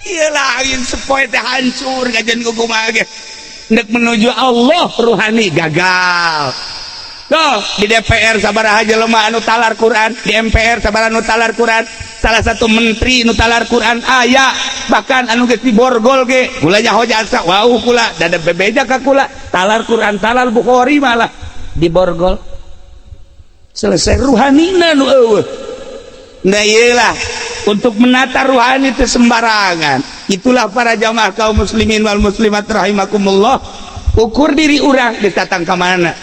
Ieu lain sepoi teh hancur kajian kumaha ge. Hendak menuju Allah ruhani gagal. Tuh di DPR sabaraha jelema anu talar Quran, di MPR sabaraha anu talar Quran, salah satu menteri anu talar Quran aya, bahkan anu geus diborgol ge kula nyaho jasa wau kula dada bebeja ka kula talar Quran talar Bukhari malah diborgol. Selesai ruhanina nu eueuh. Nah iyalah untuk menata ruhani itu sembarangan. Itulah para jamaah kaum muslimin wal muslimat rahimakumullah, ukur diri urang ditatang ka mana.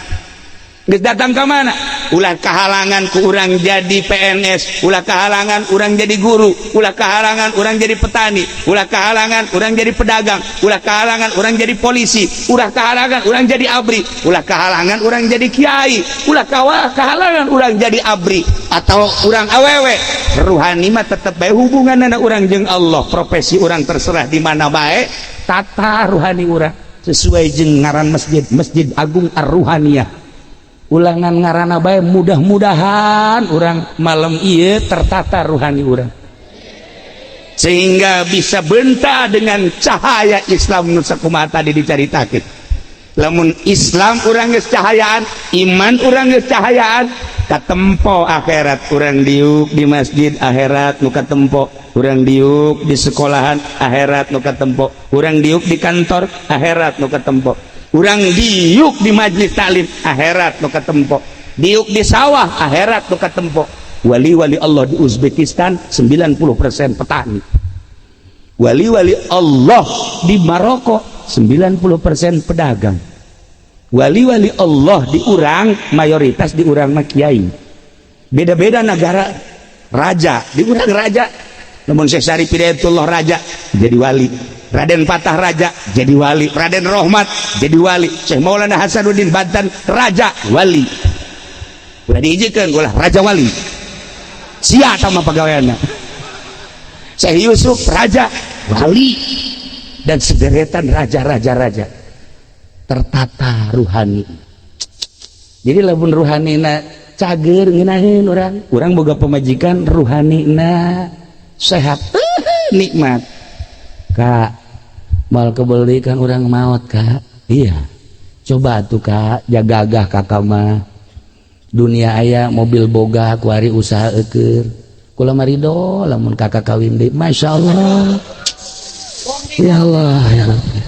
Datang ke mana? Ulah kehalangan ku urang jadi PNS, ulah kehalangan urang jadi guru, ulah kehalangan urang jadi petani, ulah kehalangan urang jadi pedagang, ulah kehalangan urang jadi polisi, ulah kehalangan urang jadi abri, ulah kehalangan urang jadi kiai, ulah kehalangan urang jadi abri atau urang awewe. Ruhani mah tetep bae hubunganna urang jeung Allah, profesi urang terserah di mana bae, tata ruhani urang sesuai jeung ngaran Masjid Agung Ar-Ruhaniyah. Ulangan ngarana bae mudah-mudahan orang malam iya tertata ruhani orang sehingga bisa benta dengan cahaya Islam nusa kumaha tadi dicaritakeun. Lamun Islam urang geus cahayaan, iman urang geus cahayaan, katempo akhirat urang diuk di masjid, akhirat nu katempo urang diuk di sekolahan, akhirat nu katempo urang diuk di kantor, akhirat nu katempo urang diuk di majelis taklim, akhirat nu katempo diuk di sawah, akhirat nu katempo. Wali-wali Allah di Uzbekistan 90% petani, wali-wali Allah di Maroko 90% pedagang, wali-wali Allah di urang mayoritas di urang mah kiai. Beda-beda negara raja, di urang raja namun Syekh Syarif Hidayatullah raja jadi wali, Raden Patah raja jadi wali, Raden Rohmat jadi wali, Syekh Maulana Hasanuddin Banten raja wali. Udah diizinkan ulah raja wali. Sia sama pegawaiannya. Syekh Yusuf raja wali dan sederetan raja-raja tertata ruhani. Jadi lamun ruhanina cager ngeunaheun urang boga pemajikan ruhanina sehat nikmat. Kak mal kebelikan orang maut kak, iya coba tuh kak jagagah kakak mah dunia aya mobil boga kuari usaha eker kula marido lamun kakak kawin deh, masya Allah ya Allah ya Rabbi.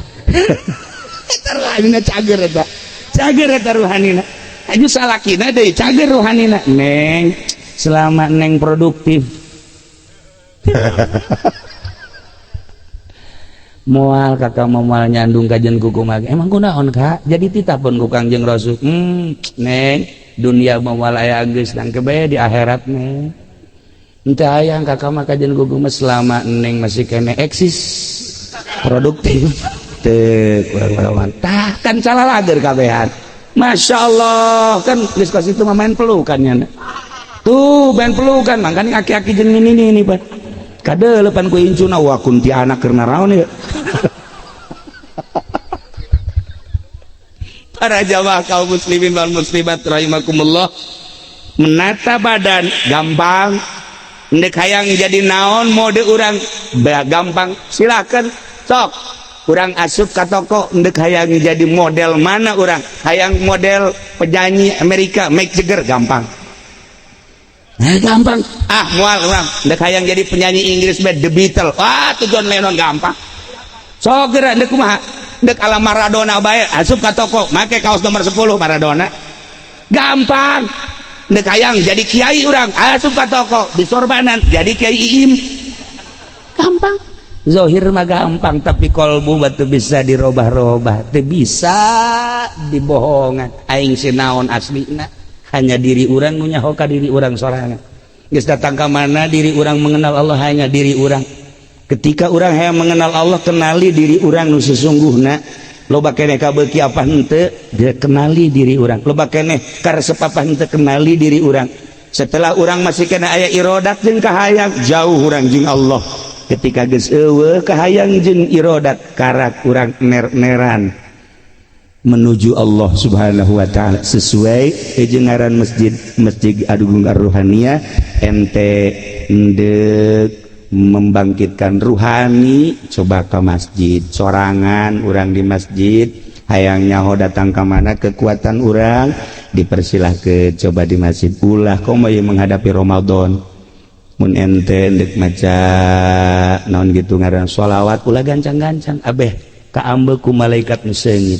Ruhanina cager eta ruhanina aju salakina deui cager ruhanina. Neng selama neng produktif moal kakak moal nyandung kajen kuku mage emang kunaon kak jadi titapun ku Kangjeng Rasul. Neng dunia moal aya geus tangke bae di akhirat neng henteu hayang kakak mah kajen kuku mah selama neng masih kene eksis produktif teu kurang tah kan salah lager kabehan. Masya Allah kan geus ka situ mah main pelukannya tuh main pelukan makanya aki-aki jeung ini Pak kade lepan ku incuna wa kunti anak keur naraon ya. Para jamaah kaum muslimin wal muslimat rahimakumullah, menata badan gampang, ndek hayang jadi naon mode urang gampang silakan sok urang asup ka toko ndek hayang jadi model mana urang hayang model penyanyi Amerika Mick Jagger gampang. Gampang mual urang ndek hayang jadi penyanyi Inggris The Beatles tuh John Lennon gampang sok geura ndek kumaha ndek ala Maradona bae asup ka toko make kaos nomor 10 Maradona gampang. Ndek hayang jadi kiai urang asup ka toko disorbanan jadi kiai Iim gampang. Zohir mah gampang, tapi kolbu batu bisa dirobah-robah, teu bisa dibohongan. Aing sinaon aslina hanya diri urang nu nyaho ka diri urang sorangan. Geus datang ka mana diri urang mengenal Allah hanya diri urang. Ketika urang hayang mengenal Allah, kenali diri urang nu sesungguhna. Loba keneh ka beuki apa henteu, dia kenali diri urang. Loba keneh karesep apa henteu, kenali diri urang. Setelah urang masih kena aya irodat jeung kahayang, jauh urang jeung Allah. Ketika geus eueuh kahayang jeung irodat, karak urang ner-neran menuju Allah Subhanahu wa taala sesuai jeung ngaran Masjid Agung Ar-Ruhaniyah. Ente endek membangkitkan ruhani, coba ke masjid sorangan, urang di masjid hayang nyaho datang ke mana kekuatan urang dipersilahkeun coba di masjid ulah komo ye menghadapi Ramadan. Mun ente endek maca naon gitu ngaran sholawat ulah gancang-gancang abeh kaambeul ku malaikat nu seungit.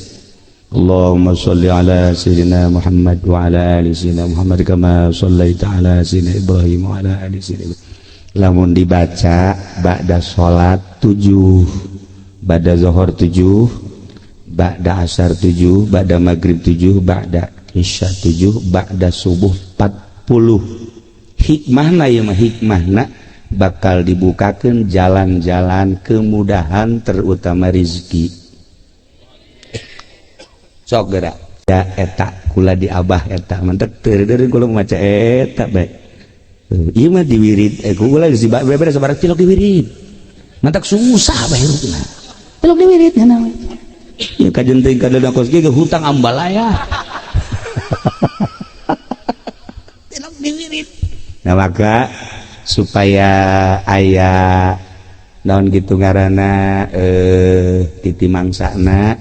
Allahumma sholli ala sayyidina Muhammad wa ala ali sayyidina Muhammad kama shallaita ala sayyidina Ibrahim wa ala ali sayyidina. Lamun dibaca ba'da salat 7, ba'da zuhur 7, ba'da asar 7, ba'da maghrib 7, ba'da isya 7, ba'da subuh 40. Hikmahna ya mah hikmahna bakal dibukakeun jalan-jalan kemudahan terutama rezeki. Sok geura ya eta kula di abah eta mantep teureun kula maca eta bae. Ieu mah diwirid kula geus dibabere sabarang cilok diwirid. Mantak susah bae hirupna. Cilok diwirid nya mah. Ieu kajenting kadana kos ge hutang ambalaya. Cilok diwirid. Nah maka supaya aya naon gitu ngaranna titi mangsana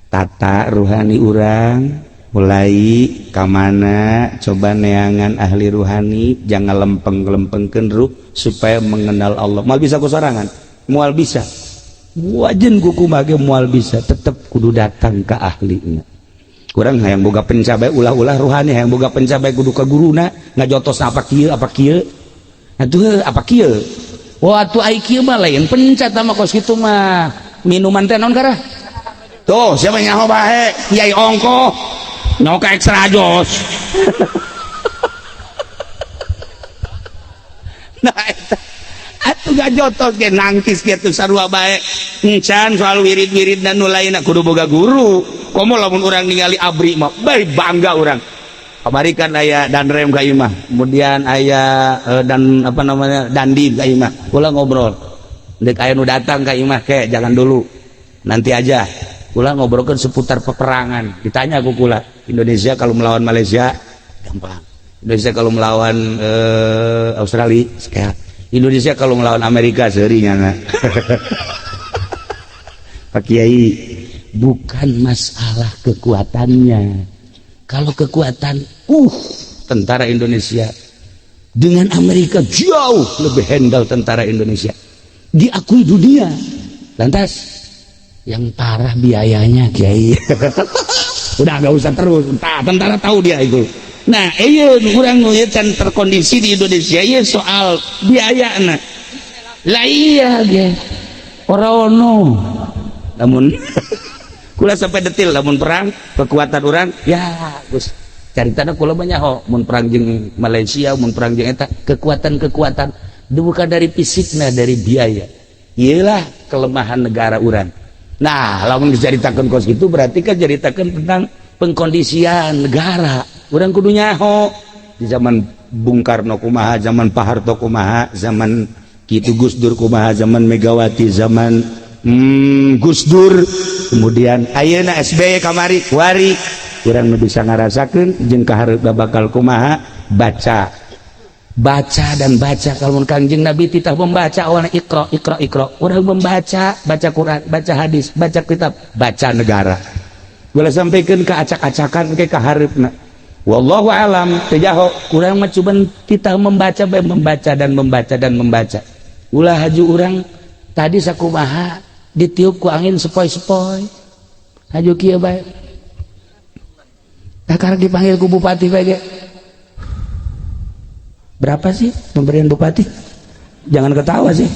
tata ruhani urang mulai kamana coba neangan ahli ruhani jangan lempeng-lempengkeun ruh supaya mengenal Allah. Moal bisa ku sorangan, moal bisa wajen kuku mage moal bisa tetep kudu datang ke ahlina. Kurang hayang boga pencabai ulah-ulah ruhani hayang boga pencabai kudu ka guruna ngajotos apa kieu atuh apa kieu wah atuh ai kieu mah lain pencat mah kos kitu mah minuman teh naon karah tuh siapa nyaho bae kiai ongko nyoka ekstra jos. Nah eta atuh gajotos ge nangkis kitu sarua bae encan soal wirid-wirid dan nu lainna kudu boga guru. Komo lamun urang ningali abri mah bae bangga urang. Kamari kan aya danrem ka ieu mah, kemudian aya dan apa namanya dandi ka ieu mah. Kula ngobrol. Deuk aya nu datang ka ieu mah ke jangan dulu. Nanti aja. Kula ngobrolkeun seputar peperangan. Ditanya ku kula, Indonesia kalau melawan Malaysia gampang. Indonesia kalau melawan Australia sehat. Indonesia kalau melawan Amerika seurinya na. Pak Kiai, bukan masalah kekuatannya. Kalau kekuatan tentara Indonesia dengan Amerika jauh lebih handal tentara Indonesia, diakui dunia. Lantas yang parah biayanya Kiai. Udah gak usah terus, tentara tahu dia itu. Nah iya kurang can terkondisi di Indonesia iya soal biaya nah lah iya ge orono namun kula sampai detil lamun perang kekuatan orang ya Gus caritana kula banyak mun perang jeung Malaysia mun perang jeung eta kekuatan bukan dari fisiknya dari biaya iyalah kelemahan negara orang. Nah lamun diceritakeun kos gitu berarti kan ceritakeun tentang pengkondisian negara orang kudu nyaho di zaman Bung Karno kumaha zaman Pak Harto kumaha zaman Kitu Gus Dur kumaha zaman Megawati zaman Gus Dur kemudian ayeuna SBY kamari wari urang nu bisa ngarasakeun jeung kahareup bakal kumaha baca dan baca kalau Kangjeng Nabi titah membaca awalna ikra urang membaca Quran baca hadis baca kitab baca negara boleh sampaikan ke acak-acakan ke kahareupna wallahu alam tejaho urang mah cuman titah membaca ulah haju urang tadi sakumaha ditiup ku angin sepoi-sepoi haju kieu bae takar dipanggil ku bupati bae berapa sih pemberian bupati jangan ketawa sih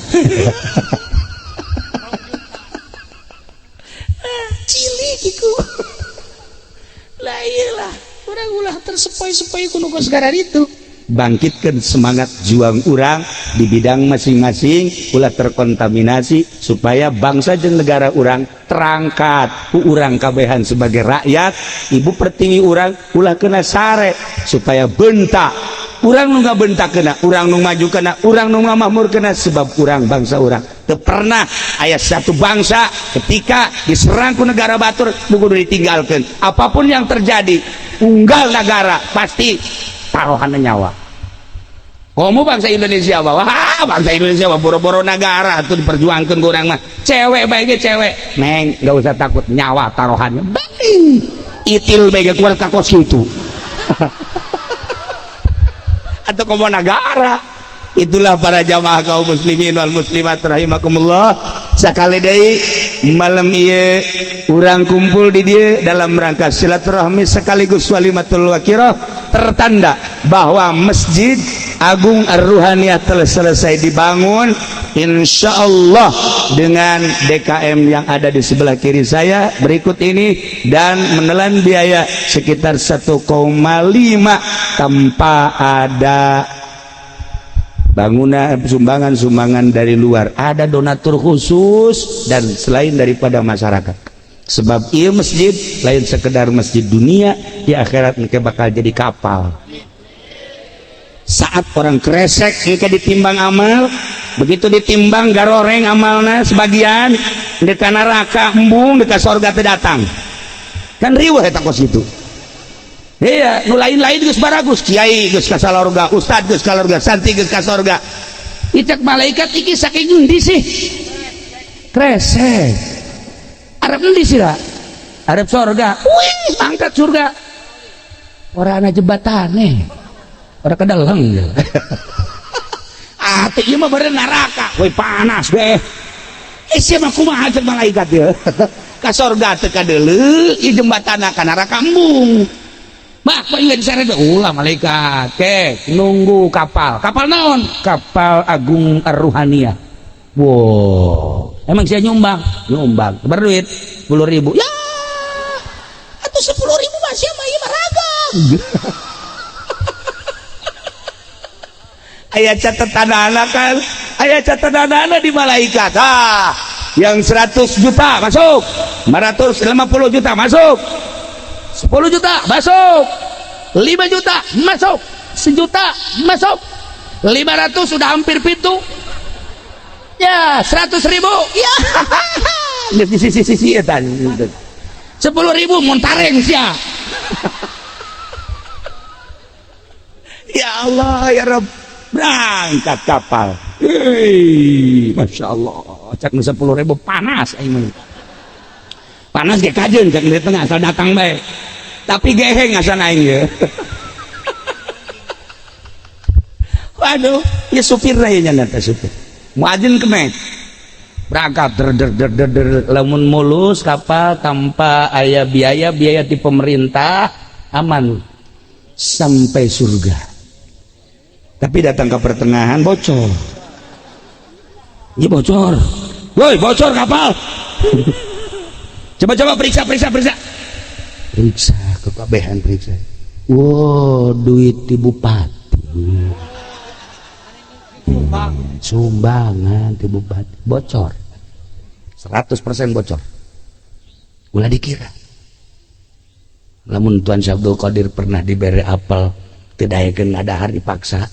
orang ulah tersepoi-sepoi kuno segara itu. Bangkitkan semangat juang orang di bidang masing-masing, ulah terkontaminasi supaya bangsa jeung negara orang terangkat ku urang kabehan sebagai rakyat. Ibu pertiwi orang ulah kena sare supaya bentak urang nu ngabentak kena, urang nu maju kena, urang nu ngamakmur kena, sebab urang bangsa urang teu pernah aya satu bangsa ketika diserang ku negara batur nu kudu ditinggalkeun. Apapun yang terjadi, unggal negara pasti taruhanna nyawa. Kamu bangsa Indonesia bahwa bangsa Indonesia bahwa boro-boro negara tuh diperjuangkan ku urang mah. Cewek bae cewek, neng enggak usah takut nyawa taruhannya. Bing. Itil bae keluar ka kos kitu. Atau komo negara. Itulah para jamaah kaum muslimin wal muslimat rahimakumullah. Sakali deui malam ieu urang kumpul di dieu dalam rangka silaturahmi sekaligus walimatul wakirah, tertanda bahwa Masjid Agung Ar-Ruhaniyah telah selesai dibangun, insyaallah dengan DKM yang ada di sebelah kiri saya berikut ini, dan menelan biaya sekitar 1,5 tanpa ada bangunan sumbangan dari luar, ada donatur khusus dan selain daripada masyarakat. Sebab ieu masjid lain sekedar masjid dunia, di akhirat engke bakal jadi kapal. Saat orang kresek engke ditimbang amal, begitu ditimbang garoreng amalna sebagian dek ka neraka embung, dek ka surga teh datang. Kan riweuh eta kos itu. Iya, nu lain-lain geus baragus, kiai geus ka salorga, ustad geus ka salorga, santri geus ka surga. Icak malaikat iki saking endi sih? Kresek. Arep endi sih lah? Arep surga. Wih, angkat surga. Ora ana jebatane. Ora kedeleng. Ati ieu mah beureun neraka. Woi panas deh. Sia mah kumaha cek malaikat ya. Ka surga teh kadeuleu, ieu jembatanna ka neraka embung. Mah kok ingat diseret ulah malaikat kek nunggu kapal naon, kapal Agung Ar-Ruhaniyah. Wow, emang saya nyumbang berduit 10.000 ya, atau 10.000 masih mah ieu maragang. Aya catatanana kan, aya catatanana di malaikat. Yang 100 juta masuk, 450 juta masuk, 10 juta masuk, 5 juta masuk, 1 juta masuk, 500 sudah hampir pintu ya, 100.000 ya, di sisi etan 10.000 montareng sia. Ya Allah ya Rabb, berangkat kapal. Masya Allah, cak 10.000 panas aing. Panas ge kajeun cak di tengah asal datang bae. Tapi geheng asan aing ye. Waduh, ya supir ra nya nata supir. Muadzin kemek. Berangkat der lamun mulus kapal tanpa aya biaya di pemerintah aman sampai surga. Tapi datang ke pertengahan bocor. Ini bocor. Woi, bocor kapal. Coba periksa. Periksa kekabehan periksa. Wow, duit di bupati. Sumbangan di bupati bocor. 100% bocor. Ulah dikira. Lamun Tuan Syabdul Qadir pernah diberi apel, tidak ada hari dipaksa.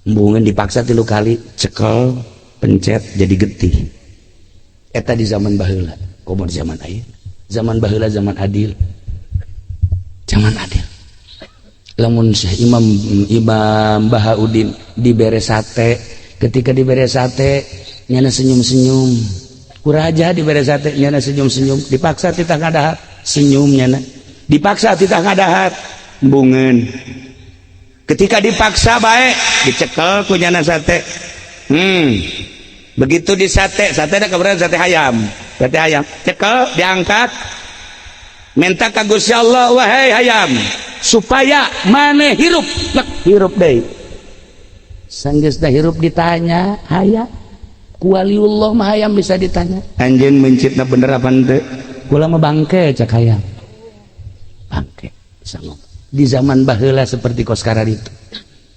Embungan dipaksa 3 kali, cekel, pencet jadi getih. Eta di zaman baheula. Komo di zaman aya. Zaman baheula zaman adil. Zaman adil. Lamun Syekh Imam Bahaudin dibere sate, ketika dibere sate nyana senyum-senyum. Kuraja dibere sate nyana senyum-senyum, dipaksa titah ngadahar senyum nyana. Dipaksa titah ngadahar embungeun. Ketika dipaksa baik dicekel ku nyana sate. Begitu di sate ada keberadaan sate ayam. Cekel diangkat. Minta ka Gusti Allah, wahai ayam, supaya maneh hirup. Hirup deui. Sanggeus da hirup ditanya, hayam. Ku waliullah mah hayam bisa ditanya. Anjeun mencitna bener apa henteu? Kula mah bangke cak hayam. Bangke bisa ngomong. di zaman baheula seperti kos sekarang itu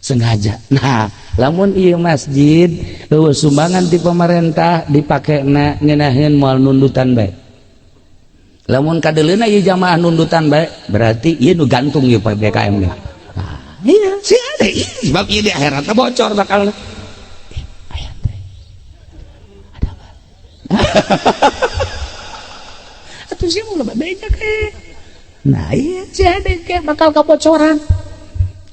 sengaja. Nah, lamun ieu masjid eueuh sumbangan ti pemerintah dipakena ngeunaheun moal nundutan bae. Lamun kadeleuna ieu jamaah nundutan bae, berarti ieu nu gantung ieu PPKM nya. Nah, iya sih ada sebab ieu di akhirat bocor bakal. Aya teh. Ada apa? Atuh sih mau banyak Nah iya sih ada kayak bakal kebocoran.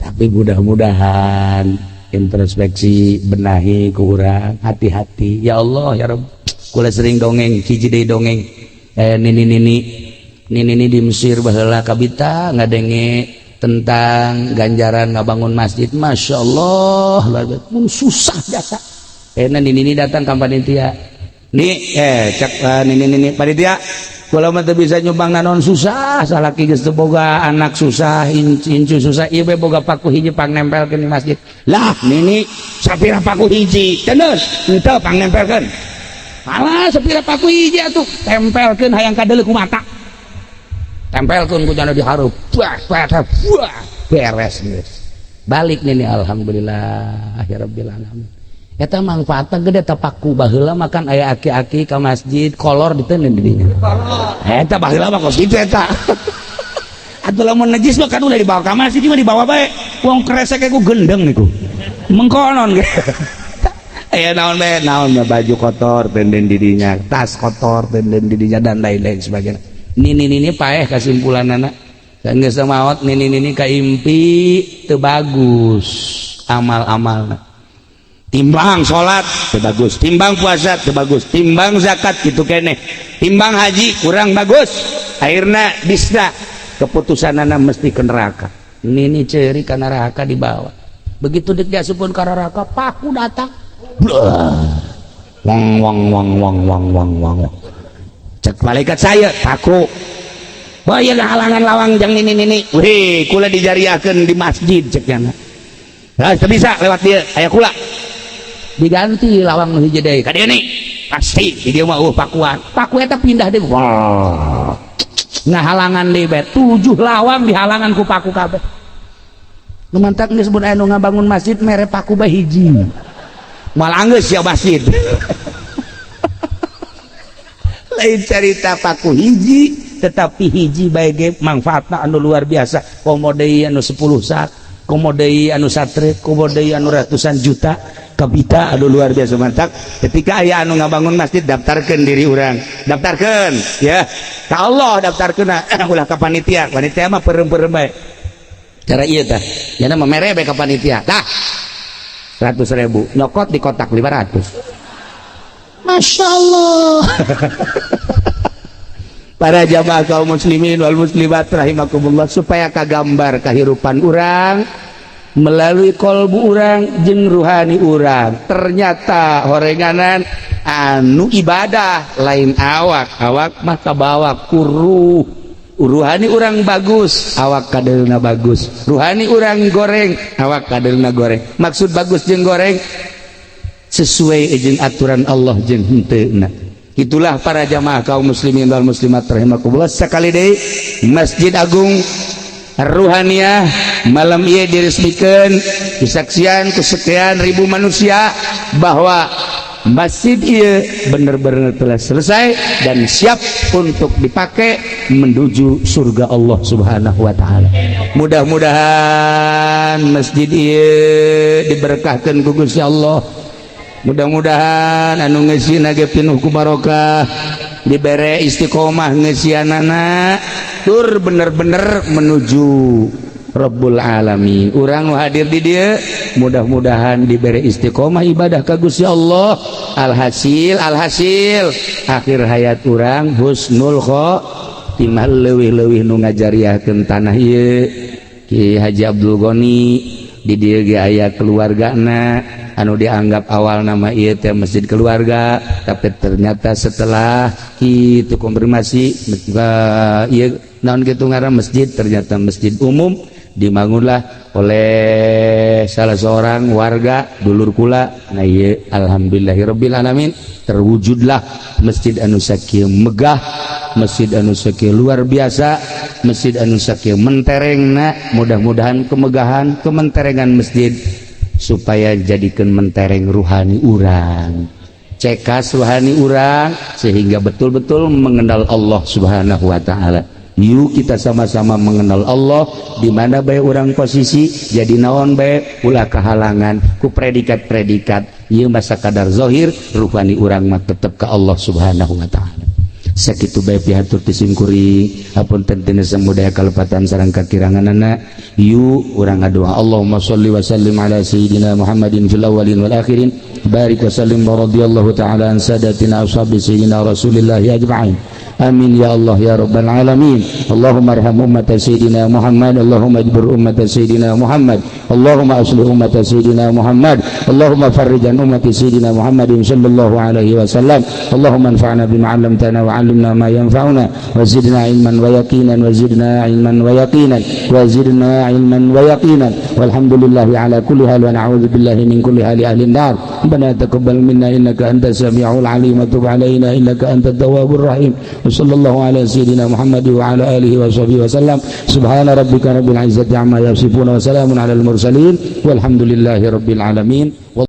Tapi mudah-mudahan introspeksi benahi ke urang, hati-hati ya Allah ya Rabb. Kula sering dongeng hiji deui dongeng nini di Mesir baheula kabita ngadenge tentang ganjaran ngabangun masjid. Masya Allah luar biasa susah jasa. Nini datang ka panitia nih cek nini panitia kalau mah bisa nyumbang nanon susah salaki geus teu boga anak susah incu susah ieu bae boga paku hiji pang nempelkeun di masjid lah nini sapira paku hiji cendeus henteu pang nempelkeun alah sapira paku hiji atuh tempelkeun hayang kadeuleu ku mata tempelkeun ku jana dihareup buah beres geus balik nini alhamdulillah rabbil alamin eta manfaatna gede eta paku baheula makan aya aki-aki ka masjid kolor diteuneun di dinya eta baheula mah kos kitu eta atuh lamun najis mah kan udah dibawa ka masjid mah dibawa bae wong kresek ku gendeng niku mengkonon ge aya naon baju kotor tenden di dinya tas kotor tenden di dinya dan lain-lain sebagainya nini paeh kasimpulanana geus maot nini kaimpi teu bagus amal-amalna timbang sholat bagus timbang puasa bagus timbang zakat gitu keneh timbang haji kurang bagus akhirnya bisa keputusanana mesti ke neraka ini ceri ke neraka dibawa begitu diasupun ke neraka paku datang wang cek malaikat saya paku bahaya halangan lawang jang ini wih kula dijariakeun di masjid ceknya nah bisa lewat dia aya kula diganti lawang nu hiji deui ka dieu nih pasti di dieu mah pakuan paku eta pindah deui wah ngahalangan deui bae 7 lawang dihalangan ku paku kabeh nu mantak geus mun aya nu ngabangun masjid mere paku bae hiji moal anggeus ya masjid lain cerita paku hiji tetapi hiji bae ge manfaatna anu luar biasa komodei anu 10 sak komodei anu satre komodei anu ratusan juta kabita anu luar biasa mantap ketika aya anu ngabangun masjid daftarkeun diri urang daftarkeun ya ka Allah daftarkeun ulah ka panitia mah peureum-peureum bae cara ieu tah yana mah mere bae ka panitia tah 100.000 nyokot di kotak 500 Masya Allah para jamaah kaum muslimin wal muslimat rahimakumullah supaya kagambar kahirupan urang melalui kolbu urang jeung ruhani urang ternyata horenganan anu ibadah lain awak mah kabawa kuruh ruhani urang bagus awak kadeulna bagus ruhani urang goreng awak kadeulna goreng maksud bagus jeung goreng sesuai jeung aturan Allah jeung henteuna itulah para jamaah kaum muslimin wal muslimat rahimakumullah sakali deui Masjid Agung Ruhaniyah malam ieu diresmikeun disaksian ku sekian ribu manusia bahwa masjid ieu benar-benar telah selesai dan siap untuk dipakai menuju surga Allah Subhanahu wa taala. Mudah-mudahan masjid ieu diberkahkeun ku Gusti Allah. Mudah-mudahan anu ngeusieuna ge pinuh ku barokah, dibere istiqomah ngeusianana tur bener-bener menuju Rabbul Alamin. Urang nu hadir di dieu mudah-mudahan dibere istiqomah ibadah ka Gusti Allah. Alhasil akhir hayat urang husnul khotimah leuwih-leuwih nu ngajariahkeun tanah ieu Ki Haji Abdul Ghani di dieu ge aya keluargana anu dianggap awal nama ieu teh masjid keluarga tapi ternyata setelah kitu konfirmasi ieu naon kitu ngaran masjid, ternyata masjid umum dibangunlah oleh salah seorang warga dulur kula. Nah ieu alhamdulillahirabbil alamin terwujudlah masjid anu sakieu megah, masjid anu sakieu luar biasa, masjid anu sakieu menterengna. Mudah-mudahan kemegahan kementerengan masjid supaya jadikan mentereng ruhani urang, cekas ruhani urang sehingga betul-betul mengenal Allah Subhanahu wa taala. Yuk kita sama-sama mengenal Allah di mana bae orang posisi jadi naon bae ulah kehalangan ku predikat-predikat ieu masa kadar zahir, ruhani urang mah tetep ka Allah Subhanahu wa taala. Sakitu bae pihatur ti simkuring hapunten tina samudaya kalepatan sareng kakiranganana. Yuk urang ngadoa Allahumma sholli wa sallim ala sayyidina Muhammadin fil awwalin wal akhirin barik wa sallim wa radhiyallahu ta'ala an sadatina ashabi sayyidina Rasulillah ajma'in. Amin ya Allah ya rabbal alamin. Allahumma arham ummata sayyidina Muhammad, Allahumma ajbur ummata sayyidina Muhammad, Allahumma aslih ummata sayyidina Muhammad, Allahumma farrijan ummati sayyidina Muhammadin sallallahu alaihi wasallam. Allahumma anfa'na bima 'allamtana wa 'allimna ma yanfa'una wa zidna ilman wa yaqinan wa zidna ilman wa yaqinan wa zidna ilman wa yaqinan. Walhamdulillahi ala kulli hal wa na'udzu billahi min kulli hali ahli an-nar. Rabbana taqabbal minna innaka antas samiul 'alim wa tub 'alaina innaka antat tawwabur rahim. Sallallahu ala sayyidina Muhammad wa ala alihi wa sahbihi wa sallam. Subhana rabbika rabbil izzati amma yasifun wa salamun alal mursalin walhamdulillahi rabbil alamin.